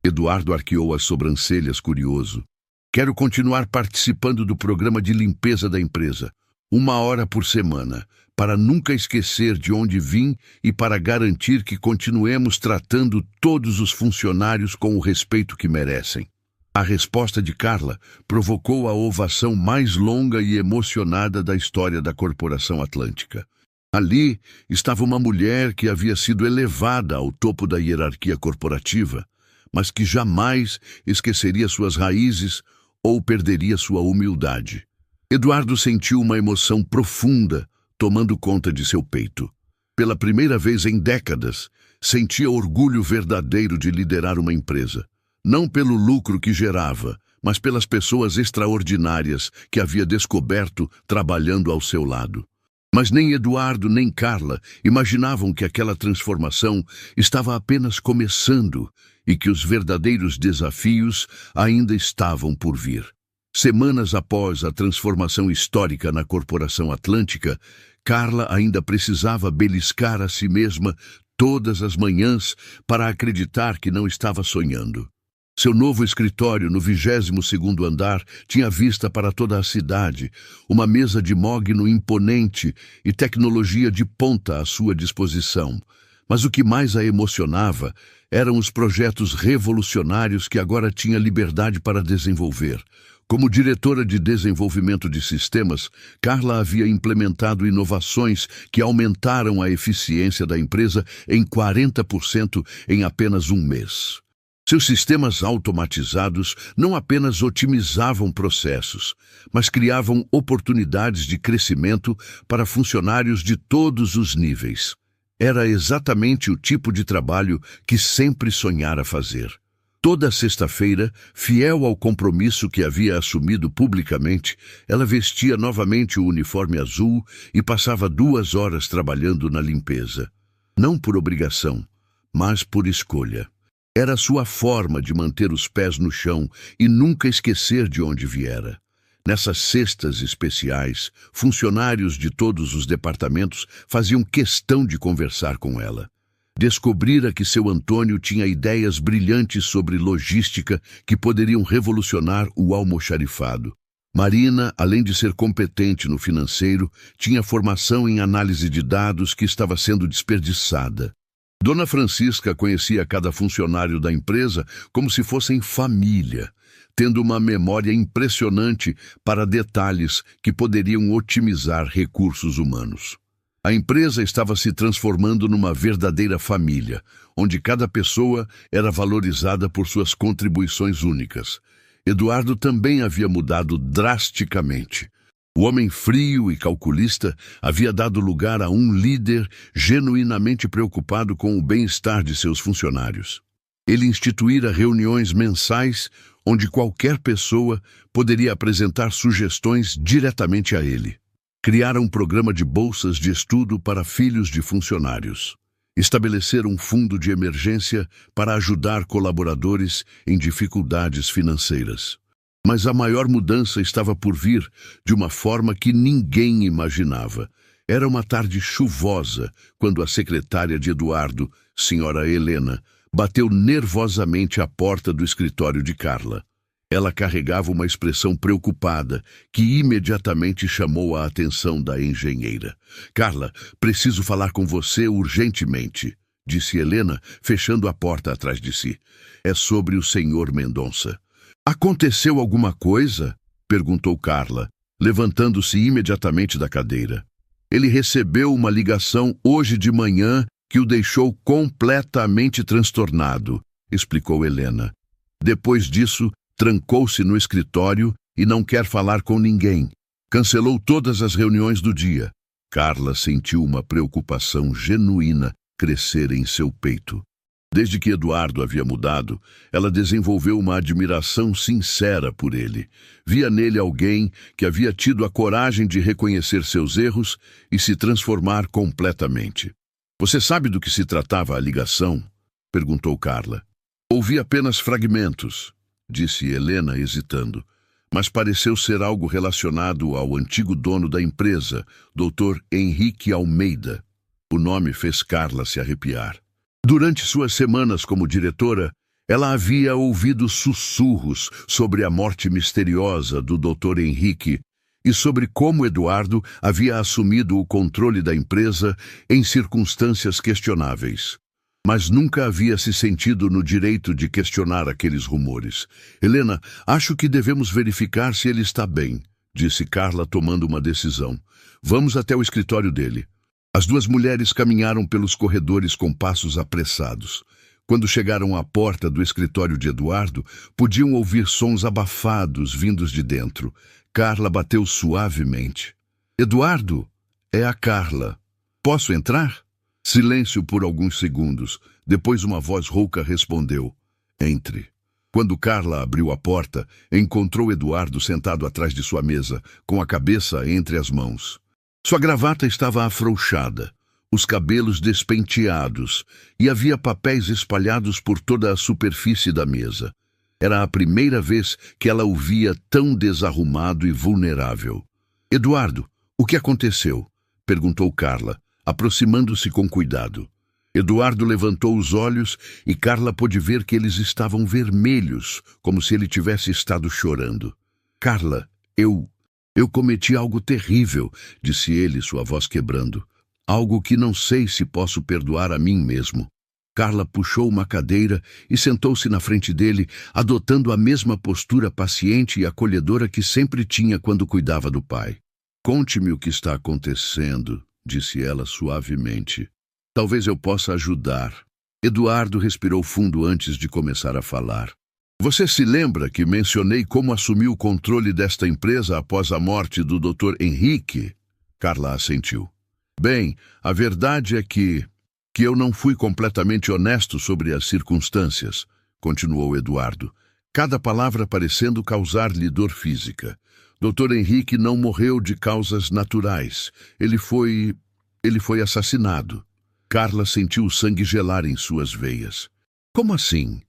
Eduardo arqueou as sobrancelhas, curioso. Quero continuar participando do programa de limpeza da empresa, 1 hora por semana, para nunca esquecer de onde vim e para garantir que continuemos tratando todos os funcionários com o respeito que merecem. A resposta de Carla provocou a ovação mais longa e emocionada da história da Corporação Atlântica. Ali estava uma mulher que havia sido elevada ao topo da hierarquia corporativa, mas que jamais esqueceria suas raízes ou perderia sua humildade. Eduardo sentiu uma emoção profunda tomando conta de seu peito. Pela primeira vez em décadas, sentia orgulho verdadeiro de liderar uma empresa. Não pelo lucro que gerava, mas pelas pessoas extraordinárias que havia descoberto trabalhando ao seu lado. Mas nem Eduardo nem Carla imaginavam que aquela transformação estava apenas começando e que os verdadeiros desafios ainda estavam por vir. Semanas após a transformação histórica na Corporação Atlântica, Carla ainda precisava beliscar a si mesma todas as manhãs para acreditar que não estava sonhando. Seu novo escritório no 22º andar tinha vista para toda a cidade, uma mesa de mogno imponente e tecnologia de ponta à sua disposição. Mas o que mais a emocionava eram os projetos revolucionários que agora tinha liberdade para desenvolver. Como diretora de desenvolvimento de sistemas, Carla havia implementado inovações que aumentaram a eficiência da empresa em 40% em apenas um mês. Seus sistemas automatizados não apenas otimizavam processos, mas criavam oportunidades de crescimento para funcionários de todos os níveis. Era exatamente o tipo de trabalho que sempre sonhara fazer. Toda sexta-feira, fiel ao compromisso que havia assumido publicamente, ela vestia novamente o uniforme azul e passava 2 horas trabalhando na limpeza. Não por obrigação, mas por escolha. Era sua forma de manter os pés no chão e nunca esquecer de onde viera. Nessas sextas especiais, funcionários de todos os departamentos faziam questão de conversar com ela. Descobrira que seu Antônio tinha ideias brilhantes sobre logística que poderiam revolucionar o almoxarifado. Marina, além de ser competente no financeiro, tinha formação em análise de dados que estava sendo desperdiçada. Dona Francisca conhecia cada funcionário da empresa como se fossem família, tendo uma memória impressionante para detalhes que poderiam otimizar recursos humanos. A empresa estava se transformando numa verdadeira família, onde cada pessoa era valorizada por suas contribuições únicas. Eduardo também havia mudado drasticamente. O homem frio e calculista havia dado lugar a um líder genuinamente preocupado com o bem-estar de seus funcionários. Ele instituíra reuniões mensais onde qualquer pessoa poderia apresentar sugestões diretamente a ele. Criara um programa de bolsas de estudo para filhos de funcionários. estabelecer um fundo de emergência para ajudar colaboradores em dificuldades financeiras. Mas a maior mudança estava por vir de uma forma que ninguém imaginava. Era uma tarde chuvosa quando a secretária de Eduardo, senhora Helena, bateu nervosamente à porta do escritório de Carla. Ela carregava uma expressão preocupada que imediatamente chamou a atenção da engenheira. "Carla, preciso falar com você urgentemente", disse Helena, fechando a porta atrás de si. "É sobre o senhor Mendonça." "Aconteceu alguma coisa?" perguntou Carla, levantando-se imediatamente da cadeira. "Ele recebeu uma ligação hoje de manhã que o deixou completamente transtornado", explicou Helena. "Depois disso, trancou-se no escritório e não quer falar com ninguém. Cancelou todas as reuniões do dia." Carla sentiu uma preocupação genuína crescer em seu peito. Desde que Eduardo havia mudado, ela desenvolveu uma admiração sincera por ele. Via nele alguém que havia tido a coragem de reconhecer seus erros e se transformar completamente. "Você sabe do que se tratava a ligação?" perguntou Carla. "Ouvi apenas fragmentos", disse Helena, hesitando, "mas pareceu ser algo relacionado ao antigo dono da empresa, Dr. Henrique Almeida." O nome fez Carla se arrepiar. Durante suas semanas como diretora, ela havia ouvido sussurros sobre a morte misteriosa do Dr. Henrique e sobre como Eduardo havia assumido o controle da empresa em circunstâncias questionáveis. Mas nunca havia se sentido no direito de questionar aqueles rumores. "Helena, acho que devemos verificar se ele está bem", disse Carla, tomando uma decisão. "Vamos até o escritório dele." As duas mulheres caminharam pelos corredores com passos apressados. Quando chegaram à porta do escritório de Eduardo, podiam ouvir sons abafados vindos de dentro. Carla bateu suavemente. "Eduardo, é a Carla. Posso entrar?" Silêncio por alguns segundos. Depois uma voz rouca respondeu: "Entre." Quando Carla abriu a porta, encontrou Eduardo sentado atrás de sua mesa, com a cabeça entre as mãos. Sua gravata estava afrouxada, os cabelos despenteados, e havia papéis espalhados por toda a superfície da mesa. Era a primeira vez que ela o via tão desarrumado e vulnerável. "Eduardo, o que aconteceu?" perguntou Carla, aproximando-se com cuidado. Eduardo levantou os olhos e Carla pôde ver que eles estavam vermelhos, como se ele tivesse estado chorando. "Carla, eu cometi algo terrível", disse ele, sua voz quebrando. "Algo que não sei se posso perdoar a mim mesmo." Carla puxou uma cadeira e sentou-se na frente dele, adotando a mesma postura paciente e acolhedora que sempre tinha quando cuidava do pai. "Conte-me o que está acontecendo", disse ela suavemente. "Talvez eu possa ajudar." Eduardo respirou fundo antes de começar a falar. "Você se lembra que mencionei como assumi o controle desta empresa após a morte do Dr. Henrique?" Carla assentiu. "Bem, a verdade é que eu não fui completamente honesto sobre as circunstâncias", continuou Eduardo, cada palavra parecendo causar-lhe dor física. "Dr. Henrique não morreu de causas naturais. Ele foi assassinado." Carla sentiu o sangue gelar em suas veias. "Como assim?"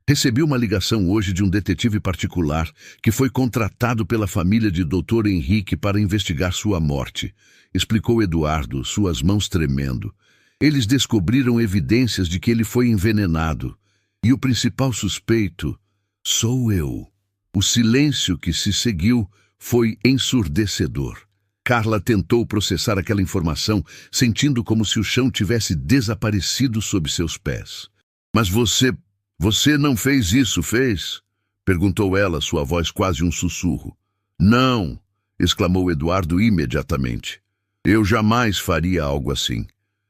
"Recebi uma ligação hoje de um detetive particular que foi contratado pela família de Dr. Henrique para investigar sua morte", explicou Eduardo, suas mãos tremendo. "Eles descobriram evidências de que ele foi envenenado. E o principal suspeito sou eu." O silêncio que se seguiu foi ensurdecedor. Carla tentou processar aquela informação, sentindo como se o chão tivesse desaparecido sob seus pés. "Mas você não fez isso, fez?" perguntou ela, sua voz quase um sussurro. "Não!" exclamou Eduardo imediatamente. "Eu jamais faria algo assim.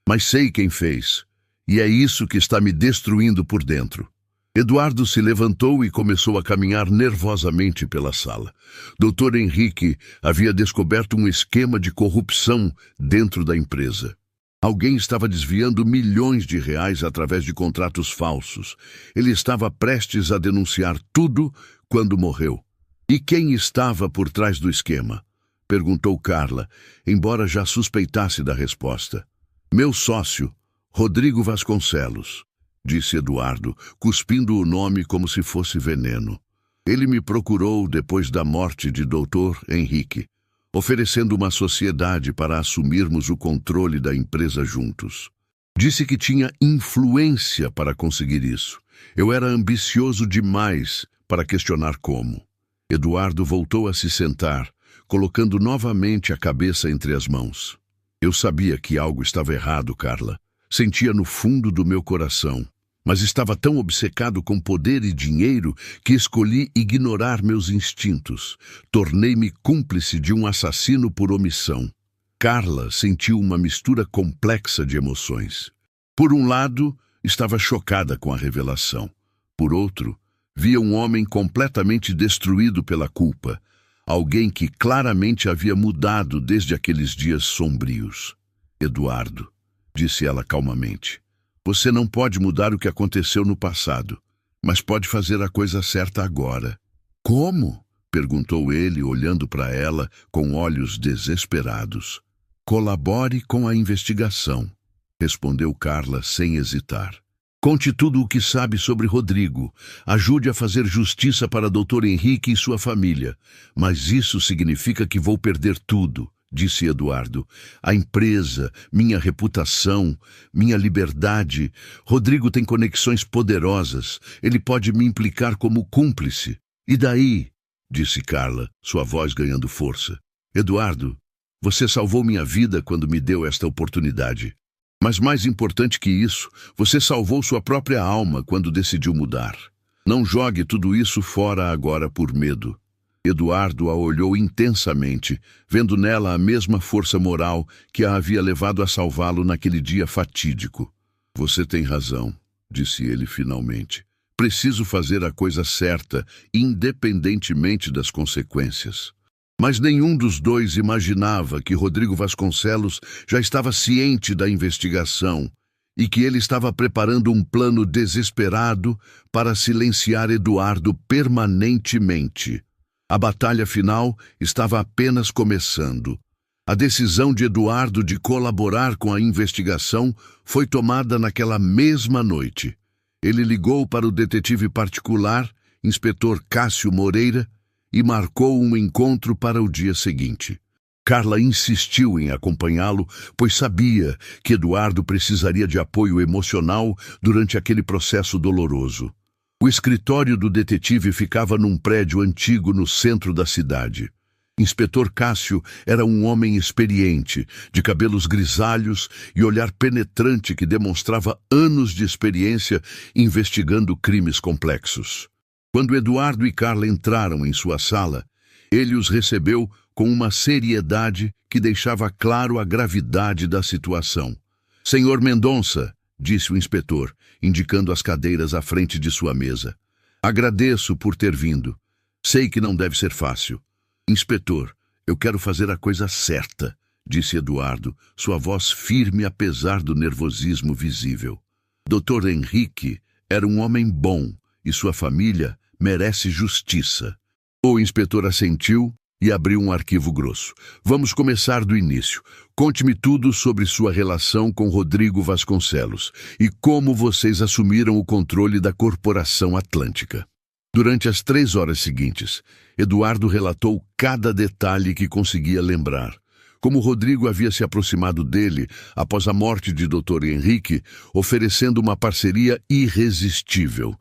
Mas sei quem fez, e é isso que está me destruindo por dentro." Eduardo se levantou e começou a caminhar nervosamente pela sala. Dr. Henrique havia descoberto um esquema de corrupção dentro da empresa. Alguém estava desviando milhões de reais através de contratos falsos. Ele estava prestes a denunciar tudo quando morreu. "E quem estava por trás do esquema?" perguntou Carla, embora já suspeitasse da resposta. "Meu sócio, Rodrigo Vasconcelos, disse Eduardo, cuspindo o nome como se fosse veneno. Ele me procurou depois da morte de Dr. Henrique, oferecendo uma sociedade para assumirmos o controle da empresa juntos. Disse que tinha influência para conseguir isso. Eu era ambicioso demais para questionar como. Eduardo voltou a se sentar, colocando novamente a cabeça entre as mãos. Eu sabia que algo estava errado, Carla. Sentia no fundo do meu coração. Mas estava tão obcecado com poder e dinheiro que escolhi ignorar meus instintos. Tornei-me cúmplice de um assassino por omissão. Carla sentiu uma mistura complexa de emoções. Por um lado, estava chocada com a revelação. Por outro, via um homem completamente destruído pela culpa. Alguém que claramente havia mudado desde aqueles dias sombrios. Eduardo, disse ela calmamente. Você não pode mudar o que aconteceu no passado, mas pode fazer a coisa certa agora. Como? Perguntou ele, olhando para ela com olhos desesperados. Colabore com a investigação, respondeu Carla sem hesitar. Conte tudo o que sabe sobre Rodrigo. Ajude a fazer justiça para Dr. Henrique e sua família. Mas isso significa que vou perder tudo, disse Eduardo. A empresa, minha reputação, minha liberdade. Rodrigo tem conexões poderosas. Ele pode me implicar como cúmplice. E daí? Disse Carla, sua voz ganhando força. Eduardo, você salvou minha vida quando me deu esta oportunidade. Mas mais importante que isso, você salvou sua própria alma quando decidiu mudar. Não jogue tudo isso fora agora por medo. Eduardo a olhou intensamente, vendo nela a mesma força moral que a havia levado a salvá-lo naquele dia fatídico. Você tem razão, disse ele finalmente. Preciso fazer a coisa certa, independentemente das consequências. Mas nenhum dos dois imaginava que Rodrigo Vasconcelos já estava ciente da investigação e que ele estava preparando um plano desesperado para silenciar Eduardo permanentemente. A batalha final estava apenas começando. A decisão de Eduardo de colaborar com a investigação foi tomada naquela mesma noite. Ele ligou para o detetive particular, inspetor Cássio Moreira, e marcou um encontro para o dia seguinte. Carla insistiu em acompanhá-lo, pois sabia que Eduardo precisaria de apoio emocional durante aquele processo doloroso. O escritório do detetive ficava num prédio antigo no centro da cidade. Inspetor Cássio era um homem experiente, de cabelos grisalhos e olhar penetrante que demonstrava anos de experiência investigando crimes complexos. Quando Eduardo e Carla entraram em sua sala, ele os recebeu com uma seriedade que deixava claro a gravidade da situação. Senhor Mendonça, disse o inspetor, indicando as cadeiras à frente de sua mesa. Agradeço por ter vindo. Sei que não deve ser fácil. Inspetor, eu quero fazer a coisa certa, disse Eduardo, sua voz firme apesar do nervosismo visível. Dr. Henrique era um homem bom e sua família merece justiça. O inspetor assentiu e abriu um arquivo grosso. Vamos começar do início. Conte-me tudo sobre sua relação com Rodrigo Vasconcelos e como vocês assumiram o controle da Corporação Atlântica. Durante as 3 horas seguintes, Eduardo relatou cada detalhe que conseguia lembrar. Como Rodrigo havia se aproximado dele após a morte de Dr. Henrique, oferecendo uma parceria irresistível.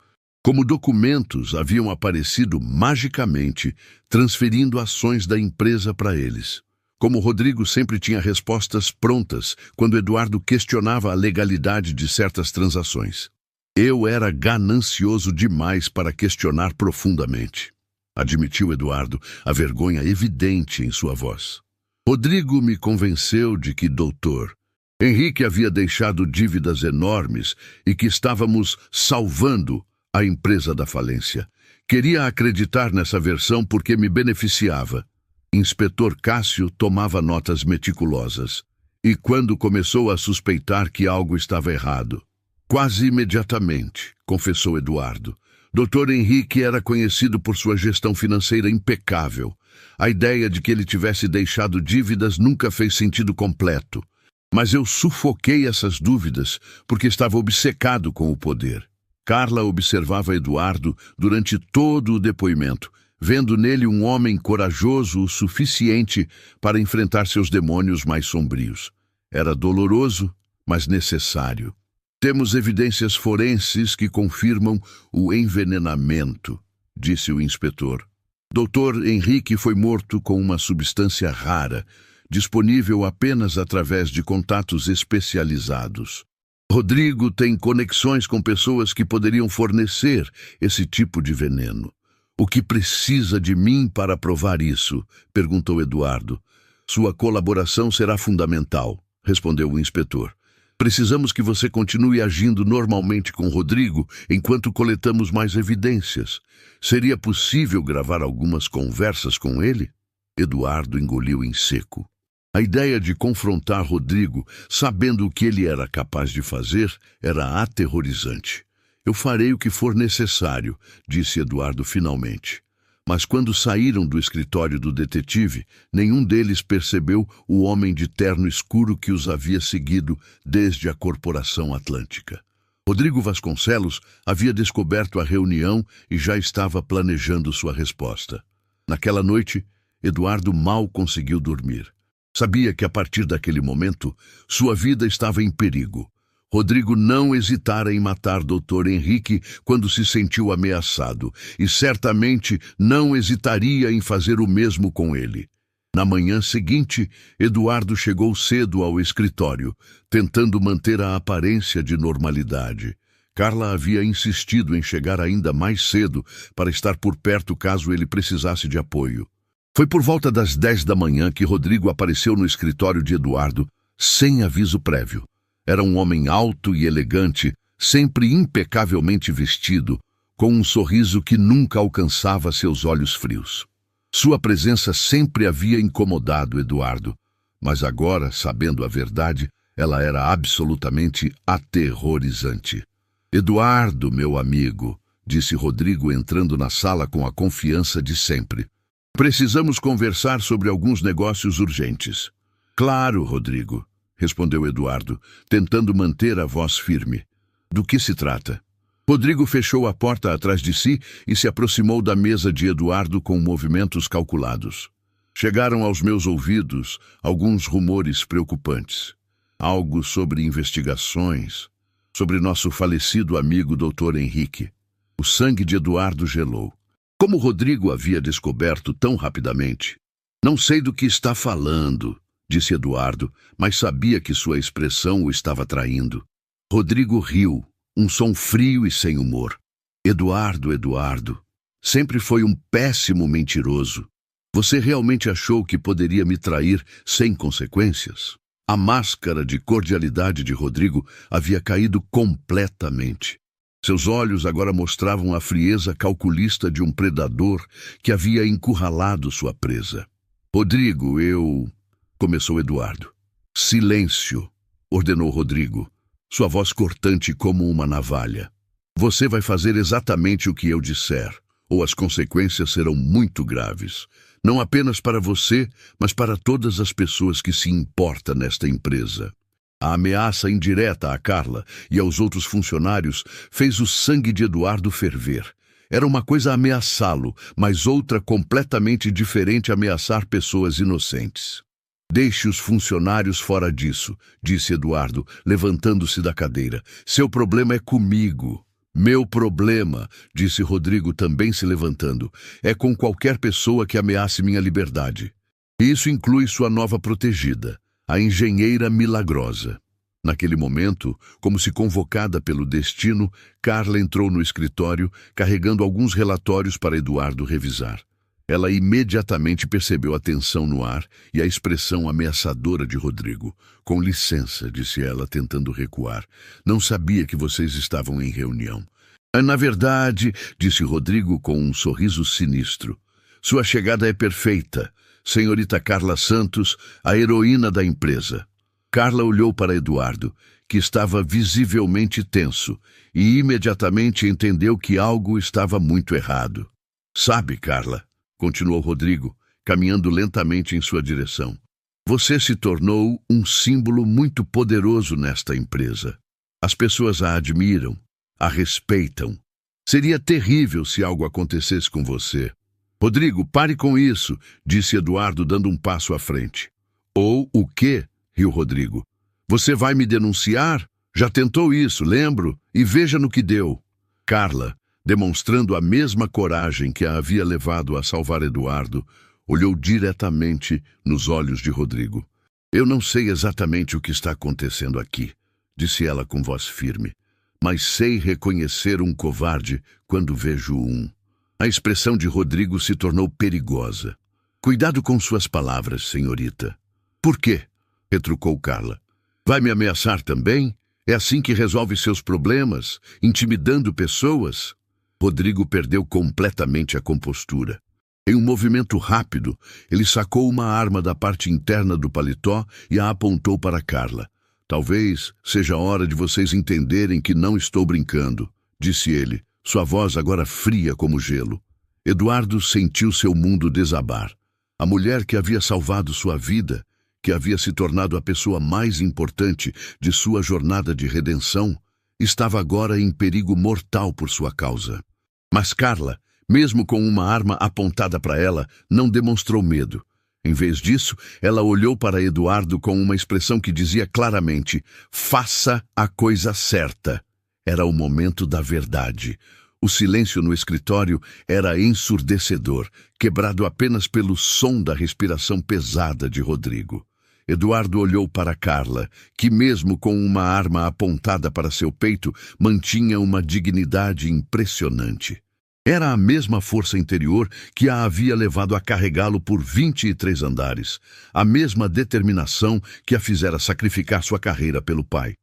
Como documentos haviam aparecido magicamente, transferindo ações da empresa para eles. Como Rodrigo sempre tinha respostas prontas quando Eduardo questionava a legalidade de certas transações. Eu era ganancioso demais para questionar profundamente, admitiu Eduardo, a vergonha evidente em sua voz. Rodrigo me convenceu de que Dr. Henrique havia deixado dívidas enormes e que estávamos salvando a empresa da falência. Queria acreditar nessa versão porque me beneficiava. Inspetor Cássio tomava notas meticulosas. E quando começou a suspeitar que algo estava errado? Quase imediatamente, confessou Eduardo. Dr. Henrique era conhecido por sua gestão financeira impecável. A ideia de que ele tivesse deixado dívidas nunca fez sentido completo. Mas eu sufoquei essas dúvidas porque estava obcecado com o poder. Carla observava Eduardo durante todo o depoimento, vendo nele um homem corajoso o suficiente para enfrentar seus demônios mais sombrios. Era doloroso, mas necessário. Temos evidências forenses que confirmam o envenenamento, disse o inspetor. Dr. Henrique foi morto com uma substância rara, disponível apenas através de contatos especializados. Rodrigo tem conexões com pessoas que poderiam fornecer esse tipo de veneno. O que precisa de mim para provar isso? Perguntou Eduardo. Sua colaboração será fundamental, respondeu o inspetor. Precisamos que você continue agindo normalmente com Rodrigo enquanto coletamos mais evidências. Seria possível gravar algumas conversas com ele? Eduardo engoliu em seco. A ideia de confrontar Rodrigo, sabendo o que ele era capaz de fazer, era aterrorizante. Eu farei o que for necessário, disse Eduardo finalmente. Mas quando saíram do escritório do detetive, nenhum deles percebeu o homem de terno escuro que os havia seguido desde a Corporação Atlântica. Rodrigo Vasconcelos havia descoberto a reunião e já estava planejando sua resposta. Naquela noite, Eduardo mal conseguiu dormir. Sabia que a partir daquele momento, sua vida estava em perigo. Rodrigo não hesitara em matar Dr. Henrique quando se sentiu ameaçado, e certamente não hesitaria em fazer o mesmo com ele. Na manhã seguinte, Eduardo chegou cedo ao escritório, tentando manter a aparência de normalidade. Carla havia insistido em chegar ainda mais cedo para estar por perto caso ele precisasse de apoio. Foi por volta das 10 da manhã que Rodrigo apareceu no escritório de Eduardo, sem aviso prévio. Era um homem alto e elegante, sempre impecavelmente vestido, com um sorriso que nunca alcançava seus olhos frios. Sua presença sempre havia incomodado Eduardo, mas agora, sabendo a verdade, ela era absolutamente aterrorizante. Eduardo, meu amigo, disse Rodrigo entrando na sala com a confiança de sempre. Precisamos conversar sobre alguns negócios urgentes. Claro, Rodrigo, respondeu Eduardo, tentando manter a voz firme. Do que se trata? Rodrigo fechou a porta atrás de si e se aproximou da mesa de Eduardo com movimentos calculados. Chegaram aos meus ouvidos alguns rumores preocupantes. Algo sobre investigações, sobre nosso falecido amigo Dr. Henrique. O sangue de Eduardo gelou. Como Rodrigo havia descoberto tão rapidamente? Não sei do que está falando, disse Eduardo, mas sabia que sua expressão o estava traindo. Rodrigo riu, um som frio e sem humor. Eduardo, sempre foi um péssimo mentiroso. Você realmente achou que poderia me trair sem consequências? A máscara de cordialidade de Rodrigo havia caído completamente. Seus olhos agora mostravam a frieza calculista de um predador que havia encurralado sua presa. Rodrigo, começou Eduardo. Silêncio, ordenou Rodrigo, sua voz cortante como uma navalha. Você vai fazer exatamente o que eu disser, ou as consequências serão muito graves. Não apenas para você, mas para todas as pessoas que se importam nesta empresa. A ameaça indireta a Carla e aos outros funcionários fez o sangue de Eduardo ferver. Era uma coisa ameaçá-lo, mas outra completamente diferente ameaçar pessoas inocentes. Deixe os funcionários fora disso, disse Eduardo, levantando-se da cadeira. Seu problema é comigo. Meu problema, disse Rodrigo também se levantando, é com qualquer pessoa que ameace minha liberdade. E isso inclui sua nova protegida, a engenheira milagrosa. Naquele momento, como se convocada pelo destino, Carla entrou no escritório, carregando alguns relatórios para Eduardo revisar. Ela imediatamente percebeu a tensão no ar e a expressão ameaçadora de Rodrigo. Com licença, disse ela, tentando recuar. Não sabia que vocês estavam em reunião. Na verdade, disse Rodrigo com um sorriso sinistro. Sua chegada é perfeita. Senhorita Carla Santos, a heroína da empresa. Carla olhou para Eduardo, que estava visivelmente tenso, e imediatamente entendeu que algo estava muito errado. Sabe, Carla, continuou Rodrigo, caminhando lentamente em sua direção. Você se tornou um símbolo muito poderoso nesta empresa. As pessoas a admiram, a respeitam. Seria terrível se algo acontecesse com você. Rodrigo, pare com isso, disse Eduardo, dando um passo à frente. Ou o quê? Riu Rodrigo. Você vai me denunciar? Já tentou isso, lembro, e veja no que deu. Carla, demonstrando a mesma coragem que a havia levado a salvar Eduardo, olhou diretamente nos olhos de Rodrigo. Eu não sei exatamente o que está acontecendo aqui, disse ela com voz firme, mas sei reconhecer um covarde quando vejo um. A expressão de Rodrigo se tornou perigosa. Cuidado com suas palavras, senhorita. Por quê? Retrucou Carla. Vai me ameaçar também? É assim que resolve seus problemas, intimidando pessoas? Rodrigo perdeu completamente a compostura. Em um movimento rápido, ele sacou uma arma da parte interna do paletó e a apontou para Carla. Talvez seja a hora de vocês entenderem que não estou brincando, disse ele, sua voz agora fria como gelo. Eduardo sentiu seu mundo desabar. A mulher que havia salvado sua vida, que havia se tornado a pessoa mais importante de sua jornada de redenção, estava agora em perigo mortal por sua causa. Mas Carla, mesmo com uma arma apontada para ela, não demonstrou medo. Em vez disso, ela olhou para Eduardo com uma expressão que dizia claramente: faça a coisa certa. Era o momento da verdade. O silêncio no escritório era ensurdecedor, quebrado apenas pelo som da respiração pesada de Rodrigo. Eduardo olhou para Carla, que mesmo com uma arma apontada para seu peito, mantinha uma dignidade impressionante. Era a mesma força interior que a havia levado a carregá-lo por 23 andares, a mesma determinação que a fizera sacrificar sua carreira pelo pai.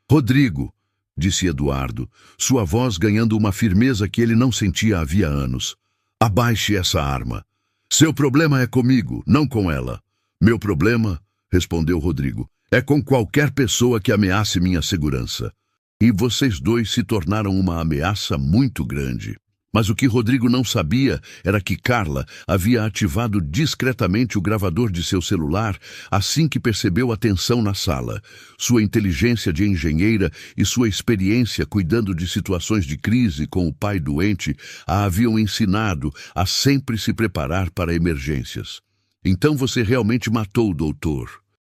Rodrigo, disse Eduardo, sua voz ganhando uma firmeza que ele não sentia havia anos. Abaixe essa arma. Seu problema é comigo, não com ela. Meu problema, respondeu Rodrigo, é com qualquer pessoa que ameace minha segurança. E vocês dois se tornaram uma ameaça muito grande. Mas o que Rodrigo não sabia era que Carla havia ativado discretamente o gravador de seu celular assim que percebeu a tensão na sala. Sua inteligência de engenheira e sua experiência cuidando de situações de crise com o pai doente a haviam ensinado a sempre se preparar para emergências. Então você realmente matou o doutor.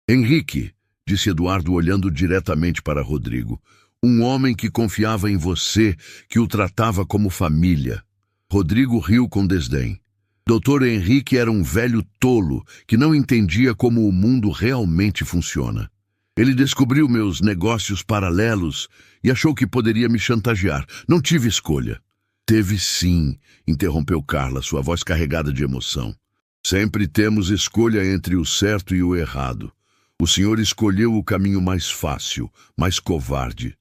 Henrique, disse Eduardo olhando diretamente para Rodrigo. Um homem que confiava em você, que o tratava como família. Rodrigo riu com desdém. Dr. Henrique era um velho tolo que não entendia como o mundo realmente funciona. Ele descobriu meus negócios paralelos e achou que poderia me chantagear. Não tive escolha. Teve sim, interrompeu Carla, sua voz carregada de emoção. Sempre temos escolha entre o certo e o errado. O senhor escolheu o caminho mais fácil, mais covarde.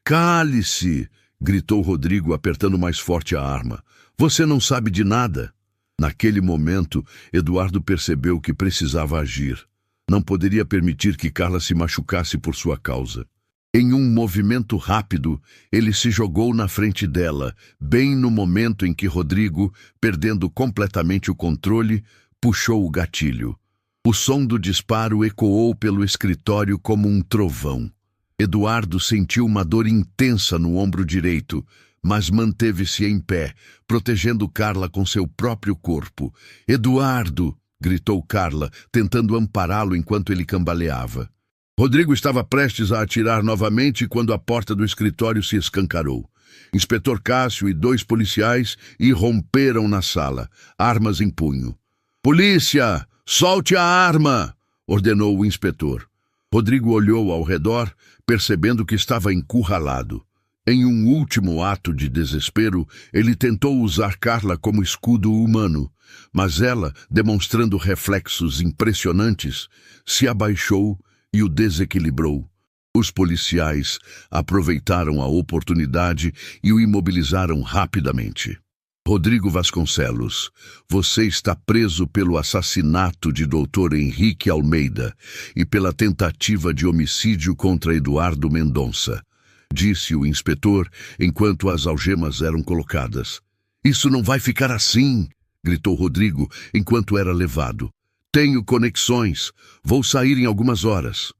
Cale-se! Gritou Rodrigo, apertando mais forte a arma. Você não sabe de nada. Naquele momento, Eduardo percebeu que precisava agir. Não poderia permitir que Carla se machucasse por sua causa. Em um movimento rápido, ele se jogou na frente dela, bem no momento em que Rodrigo, perdendo completamente o controle, puxou o gatilho. O som do disparo ecoou pelo escritório como um trovão. Eduardo sentiu uma dor intensa no ombro direito, mas manteve-se em pé, protegendo Carla com seu próprio corpo. Eduardo! Gritou Carla, tentando ampará-lo enquanto ele cambaleava. Rodrigo estava prestes a atirar novamente quando a porta do escritório se escancarou. Inspetor Cássio e 2 policiais irromperam na sala, armas em punho. Polícia! Solte a arma! Ordenou o inspetor. Rodrigo olhou ao redor, percebendo que estava encurralado. Em um último ato de desespero, ele tentou usar Carla como escudo humano, mas ela, demonstrando reflexos impressionantes, se abaixou e o desequilibrou. Os policiais aproveitaram a oportunidade e o imobilizaram rapidamente. Rodrigo Vasconcelos, você está preso pelo assassinato de Dr. Henrique Almeida e pela tentativa de homicídio contra Eduardo Mendonça, disse o inspetor enquanto as algemas eram colocadas. Isso não vai ficar assim, gritou Rodrigo enquanto era levado. tenho conexões. Vou sair em algumas horas.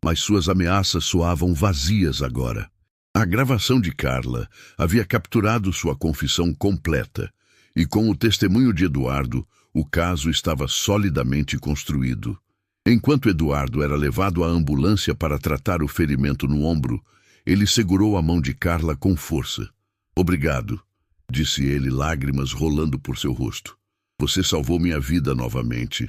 Mas suas ameaças soavam vazias agora. A gravação de Carla havia capturado sua confissão completa, e com o testemunho de Eduardo, o caso estava solidamente construído. Enquanto Eduardo era levado à ambulância para tratar o ferimento no ombro, ele segurou a mão de Carla com força. "Obrigado", disse ele, lágrimas rolando por seu rosto. "Você salvou minha vida novamente.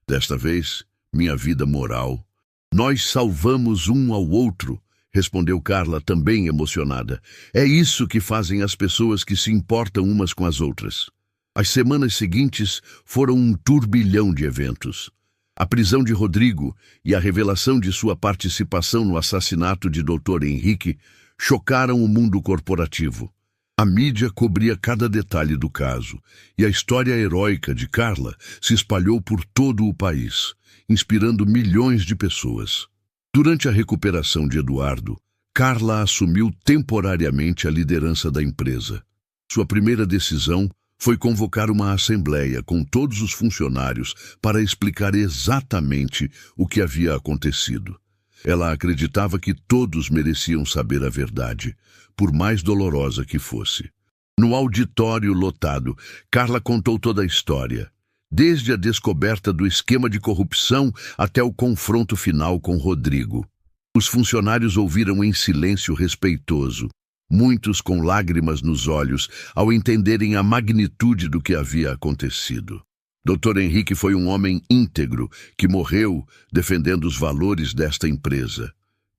Desta vez, minha vida moral." "Nós salvamos um ao outro", respondeu Carla, também emocionada. "É isso que fazem as pessoas que se importam umas com as outras." As semanas seguintes foram um turbilhão de eventos. A prisão de Rodrigo e a revelação de sua participação no assassinato de Dr. Henrique chocaram o mundo corporativo. A mídia cobria cada detalhe do caso, e a história heróica de Carla se espalhou por todo o país, inspirando milhões de pessoas. Durante a recuperação de Eduardo, Carla assumiu temporariamente a liderança da empresa. Sua primeira decisão foi convocar uma assembleia com todos os funcionários para explicar exatamente o que havia acontecido. Ela acreditava que todos mereciam saber a verdade, por mais dolorosa que fosse. No auditório lotado, Carla contou toda a história, desde a descoberta do esquema de corrupção até o confronto final com Rodrigo. Os funcionários ouviram em silêncio respeitoso, muitos com lágrimas nos olhos, ao entenderem a magnitude do que havia acontecido. Dr. Henrique foi um homem íntegro que morreu defendendo os valores desta empresa,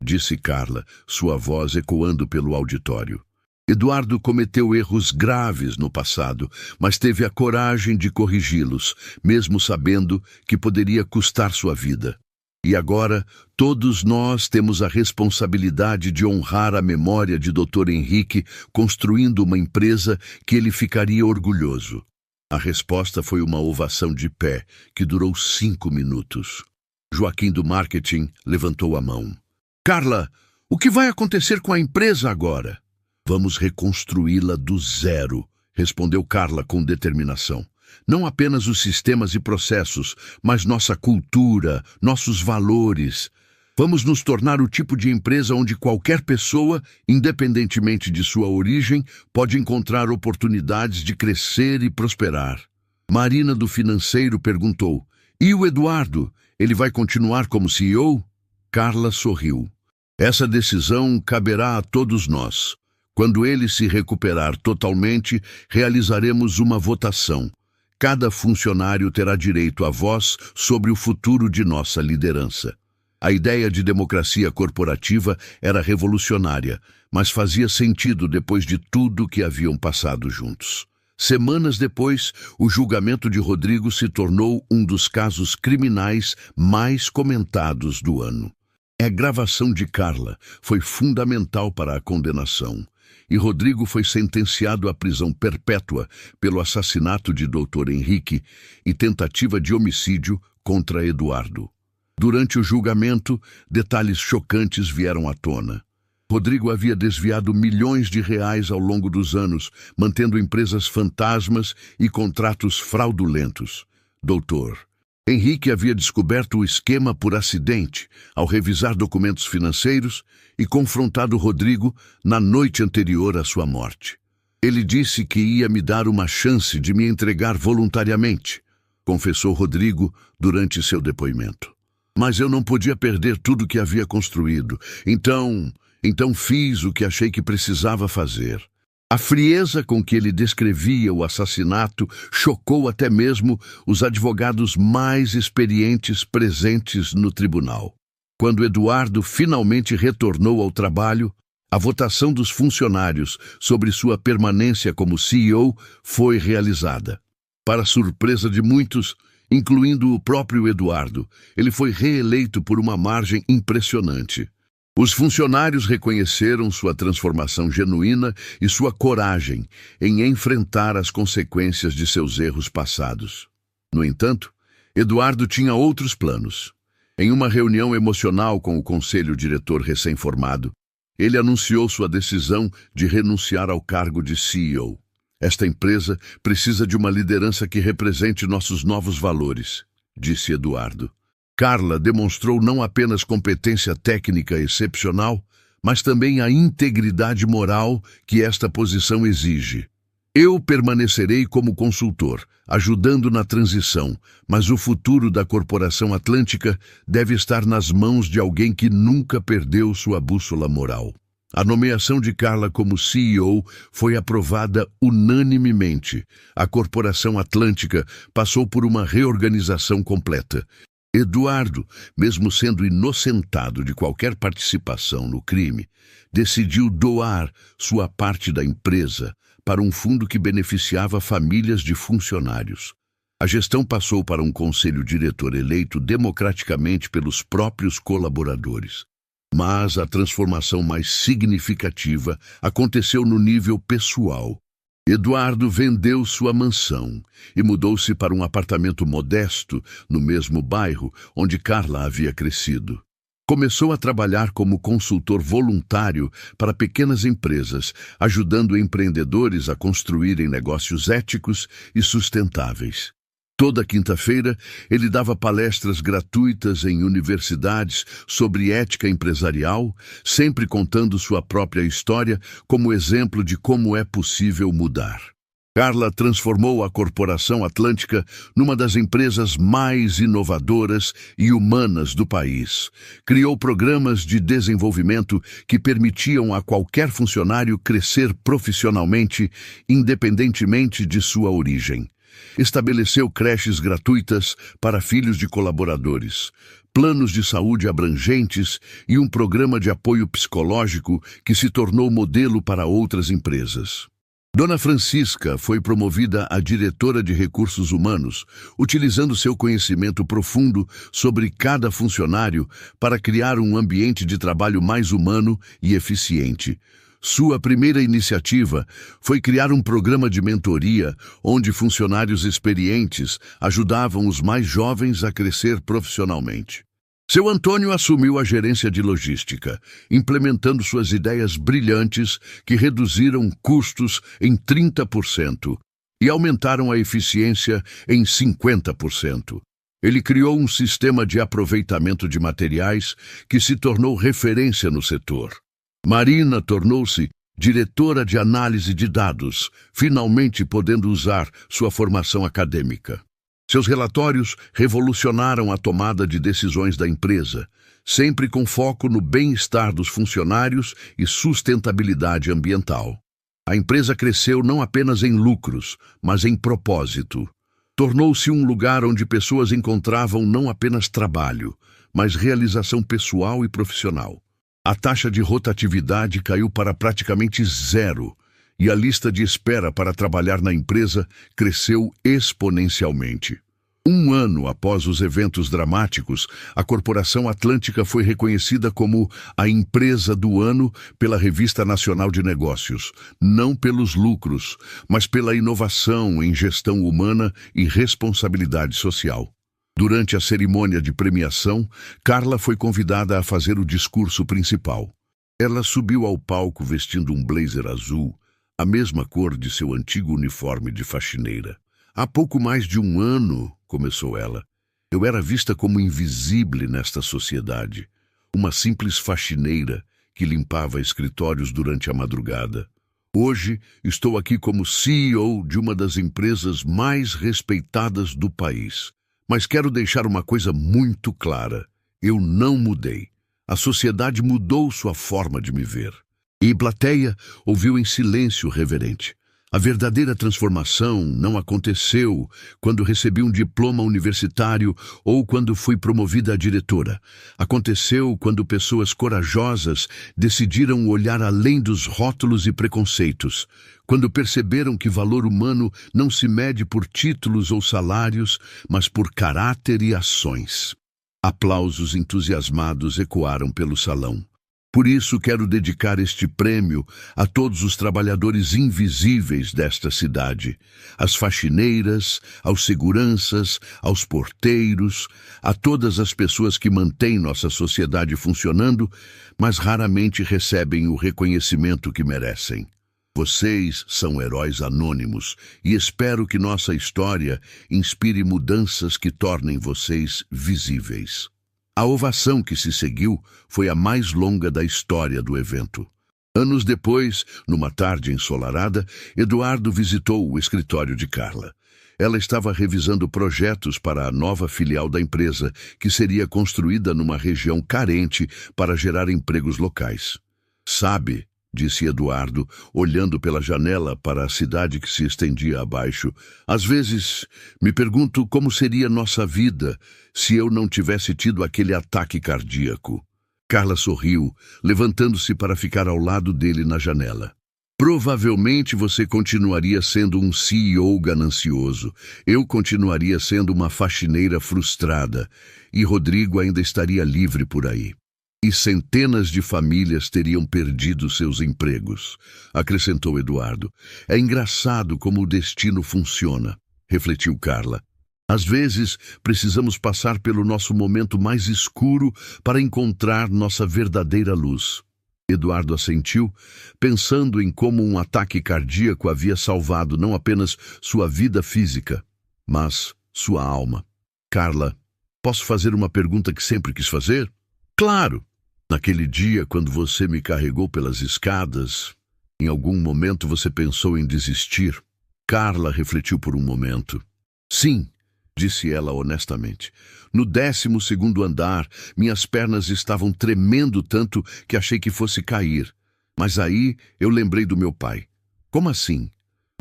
disse Carla, sua voz ecoando pelo auditório. Eduardo cometeu erros graves no passado, mas teve a coragem de corrigi-los, mesmo sabendo que poderia custar sua vida. E agora, todos nós temos a responsabilidade de honrar a memória de Dr. Henrique, construindo uma empresa que ele ficaria orgulhoso. A resposta foi uma ovação de pé, que durou 5 minutos. Joaquim do marketing levantou a mão. "Carla, o que vai acontecer com a empresa agora?" "Vamos reconstruí-la do zero", respondeu Carla com determinação. "Não apenas os sistemas e processos, mas nossa cultura, nossos valores. Vamos nos tornar o tipo de empresa onde qualquer pessoa, independentemente de sua origem, pode encontrar oportunidades de crescer e prosperar." Marina do financeiro perguntou: "E o Eduardo? Ele vai continuar como CEO?" Carla sorriu. "Essa decisão caberá a todos nós. Quando ele se recuperar totalmente, realizaremos uma votação. Cada funcionário terá direito à voz sobre o futuro de nossa liderança." A ideia de democracia corporativa era revolucionária, mas fazia sentido depois de tudo que haviam passado juntos. Semanas depois, o julgamento de Rodrigo se tornou um dos casos criminais mais comentados do ano. A gravação de Carla foi fundamental para a condenação, e Rodrigo foi sentenciado à prisão perpétua pelo assassinato de Dr. Henrique e tentativa de homicídio contra Eduardo. Durante o julgamento, detalhes chocantes vieram à tona. Rodrigo havia desviado milhões de reais ao longo dos anos, mantendo empresas fantasmas e contratos fraudulentos. Dr. Henrique havia descoberto o esquema por acidente, ao revisar documentos financeiros e confrontado Rodrigo na noite anterior à sua morte. "Ele disse que ia me dar uma chance de me entregar voluntariamente", confessou Rodrigo durante seu depoimento. "Mas eu não podia perder tudo que havia construído. Então fiz o que achei que precisava fazer." A frieza com que ele descrevia o assassinato chocou até mesmo os advogados mais experientes presentes no tribunal. Quando Eduardo finalmente retornou ao trabalho, a votação dos funcionários sobre sua permanência como CEO foi realizada. Para surpresa de muitos, incluindo o próprio Eduardo, ele foi reeleito por uma margem impressionante. Os funcionários reconheceram sua transformação genuína e sua coragem em enfrentar as consequências de seus erros passados. No entanto, Eduardo tinha outros planos. Em uma reunião emocional com o conselho diretor recém-formado, ele anunciou sua decisão de renunciar ao cargo de CEO. "Esta empresa precisa de uma liderança que represente nossos novos valores", disse Eduardo. Carla demonstrou não apenas competência técnica excepcional, mas também a integridade moral que esta posição exige. Eu permanecerei como consultor, ajudando na transição, mas o futuro da Corporação Atlântica deve estar nas mãos de alguém que nunca perdeu sua bússola moral. A nomeação de Carla como CEO foi aprovada unanimemente. A Corporação Atlântica passou por uma reorganização completa. Eduardo, mesmo sendo inocentado de qualquer participação no crime, decidiu doar sua parte da empresa para um fundo que beneficiava famílias de funcionários. A gestão passou para um conselho diretor eleito democraticamente pelos próprios colaboradores. Mas a transformação mais significativa aconteceu no nível pessoal. Eduardo vendeu sua mansão e mudou-se para um apartamento modesto no mesmo bairro onde Carla havia crescido. Começou a trabalhar como consultor voluntário para pequenas empresas, ajudando empreendedores a construírem negócios éticos e sustentáveis. Toda quinta-feira, ele dava palestras gratuitas em universidades sobre ética empresarial, sempre contando sua própria história como exemplo de como é possível mudar. Carla transformou a Corporação Atlântica numa das empresas mais inovadoras e humanas do país. Criou programas de desenvolvimento que permitiam a qualquer funcionário crescer profissionalmente, independentemente de sua origem. Estabeleceu creches gratuitas para filhos de colaboradores, planos de saúde abrangentes e um programa de apoio psicológico que se tornou modelo para outras empresas. Dona Francisca foi promovida a diretora de recursos humanos, utilizando seu conhecimento profundo sobre cada funcionário para criar um ambiente de trabalho mais humano e eficiente. Sua primeira iniciativa foi criar um programa de mentoria onde funcionários experientes ajudavam os mais jovens a crescer profissionalmente. Seu Antônio assumiu a gerência de logística, implementando suas ideias brilhantes que reduziram custos em 30% e aumentaram a eficiência em 50%. Ele criou um sistema de aproveitamento de materiais que se tornou referência no setor. Marina tornou-se diretora de análise de dados, finalmente podendo usar sua formação acadêmica. Seus relatórios revolucionaram a tomada de decisões da empresa, sempre com foco no bem-estar dos funcionários e sustentabilidade ambiental. A empresa cresceu não apenas em lucros, mas em propósito. Tornou-se um lugar onde pessoas encontravam não apenas trabalho, mas realização pessoal e profissional. A taxa de rotatividade caiu para praticamente zero e a lista de espera para trabalhar na empresa cresceu exponencialmente. Um ano após os eventos dramáticos, a Corporação Atlântica foi reconhecida como a empresa do ano pela Revista Nacional de Negócios, não pelos lucros, mas pela inovação em gestão humana e responsabilidade social. Durante a cerimônia de premiação, Carla foi convidada a fazer o discurso principal. Ela subiu ao palco vestindo um blazer azul, a mesma cor de seu antigo uniforme de faxineira. Há pouco mais de um ano, começou ela, eu era vista como invisível nesta sociedade, uma simples faxineira que limpava escritórios durante a madrugada. Hoje estou aqui como CEO de uma das empresas mais respeitadas do país. Mas quero deixar uma coisa muito clara. Eu não mudei. A sociedade mudou sua forma de me ver. E plateia ouviu em silêncio reverente. A verdadeira transformação não aconteceu quando recebi um diploma universitário ou quando fui promovida a diretora. Aconteceu quando pessoas corajosas decidiram olhar além dos rótulos e preconceitos, quando perceberam que valor humano não se mede por títulos ou salários, mas por caráter e ações. Aplausos entusiasmados ecoaram pelo salão. Por isso quero dedicar este prêmio a todos os trabalhadores invisíveis desta cidade, às faxineiras, aos seguranças, aos porteiros, a todas as pessoas que mantêm nossa sociedade funcionando, mas raramente recebem o reconhecimento que merecem. Vocês são heróis anônimos e espero que nossa história inspire mudanças que tornem vocês visíveis. A ovação que se seguiu foi a mais longa da história do evento. Anos depois, numa tarde ensolarada, Eduardo visitou o escritório de Carla. Ela estava revisando projetos para a nova filial da empresa, que seria construída numa região carente para gerar empregos locais. Sabe, disse Eduardo, olhando pela janela para a cidade que se estendia abaixo, às vezes me pergunto como seria nossa vida se eu não tivesse tido aquele ataque cardíaco. Carla sorriu, levantando-se para ficar ao lado dele na janela. Provavelmente você continuaria sendo um CEO ganancioso, eu continuaria sendo uma faxineira frustrada, e Rodrigo ainda estaria livre por aí. E centenas de famílias teriam perdido seus empregos, acrescentou Eduardo. É engraçado como o destino funciona, refletiu Carla. Às vezes, precisamos passar pelo nosso momento mais escuro para encontrar nossa verdadeira luz. Eduardo assentiu, pensando em como um ataque cardíaco havia salvado não apenas sua vida física, mas sua alma. Carla, posso fazer uma pergunta que sempre quis fazer? Claro! Naquele dia, quando você me carregou pelas escadas, em algum momento você pensou em desistir? Carla refletiu por um momento. Sim, disse ela honestamente. No 12º andar, minhas pernas estavam tremendo tanto que achei que fosse cair. Mas aí eu lembrei do meu pai. Como assim?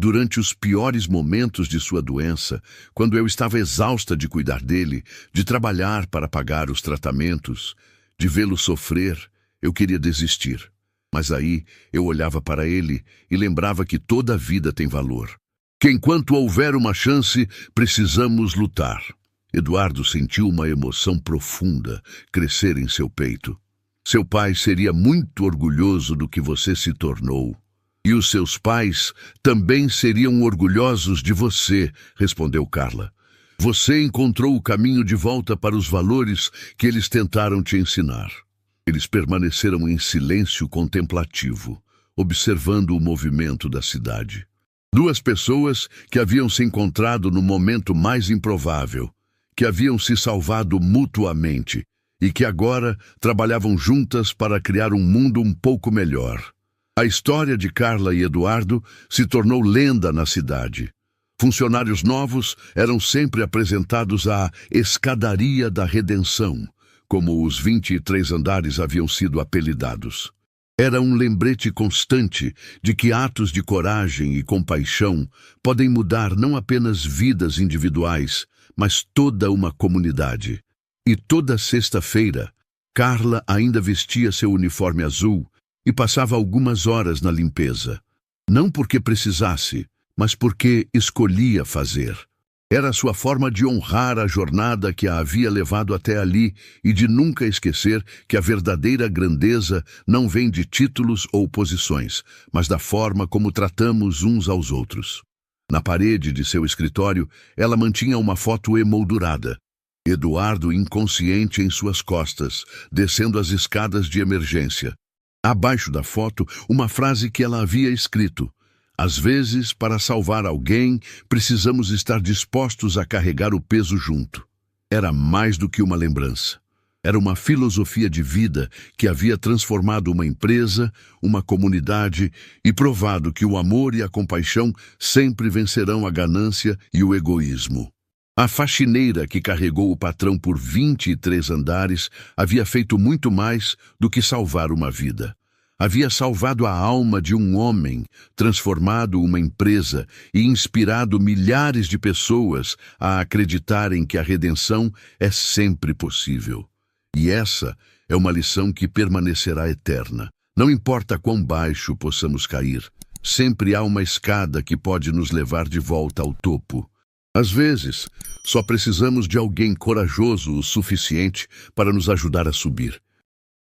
Durante os piores momentos de sua doença, quando eu estava exausta de cuidar dele, de trabalhar para pagar os tratamentos, de vê-lo sofrer, eu queria desistir. Mas aí eu olhava para ele e lembrava que toda vida tem valor. Que enquanto houver uma chance, precisamos lutar. Eduardo sentiu uma emoção profunda crescer em seu peito. Seu pai seria muito orgulhoso do que você se tornou. E os seus pais também seriam orgulhosos de você, respondeu Carla. Você encontrou o caminho de volta para os valores que eles tentaram te ensinar. Eles permaneceram em silêncio contemplativo, observando o movimento da cidade. Duas pessoas que haviam se encontrado no momento mais improvável, que haviam se salvado mutuamente e que agora trabalhavam juntas para criar um mundo um pouco melhor. A história de Carla e Eduardo se tornou lenda na cidade. Funcionários novos eram sempre apresentados à Escadaria da Redenção, como os 23 andares haviam sido apelidados. Era um lembrete constante de que atos de coragem e compaixão podem mudar não apenas vidas individuais, mas toda uma comunidade. E toda sexta-feira, Carla ainda vestia seu uniforme azul e passava algumas horas na limpeza. Não porque precisasse, mas porque escolhia fazer. Era sua forma de honrar a jornada que a havia levado até ali e de nunca esquecer que a verdadeira grandeza não vem de títulos ou posições, mas da forma como tratamos uns aos outros. Na parede de seu escritório, ela mantinha uma foto emoldurada. Eduardo inconsciente em suas costas, descendo as escadas de emergência. Abaixo da foto, uma frase que ela havia escrito. Às vezes, para salvar alguém, precisamos estar dispostos a carregar o peso junto. Era mais do que uma lembrança. Era uma filosofia de vida que havia transformado uma empresa, uma comunidade e provado que o amor e a compaixão sempre vencerão a ganância e o egoísmo. A faxineira que carregou o patrão por 23 andares havia feito muito mais do que salvar uma vida. Havia salvado a alma de um homem, transformado uma empresa e inspirado milhares de pessoas a acreditarem que a redenção é sempre possível. E essa é uma lição que permanecerá eterna. Não importa quão baixo possamos cair, sempre há uma escada que pode nos levar de volta ao topo. Às vezes, só precisamos de alguém corajoso o suficiente para nos ajudar a subir.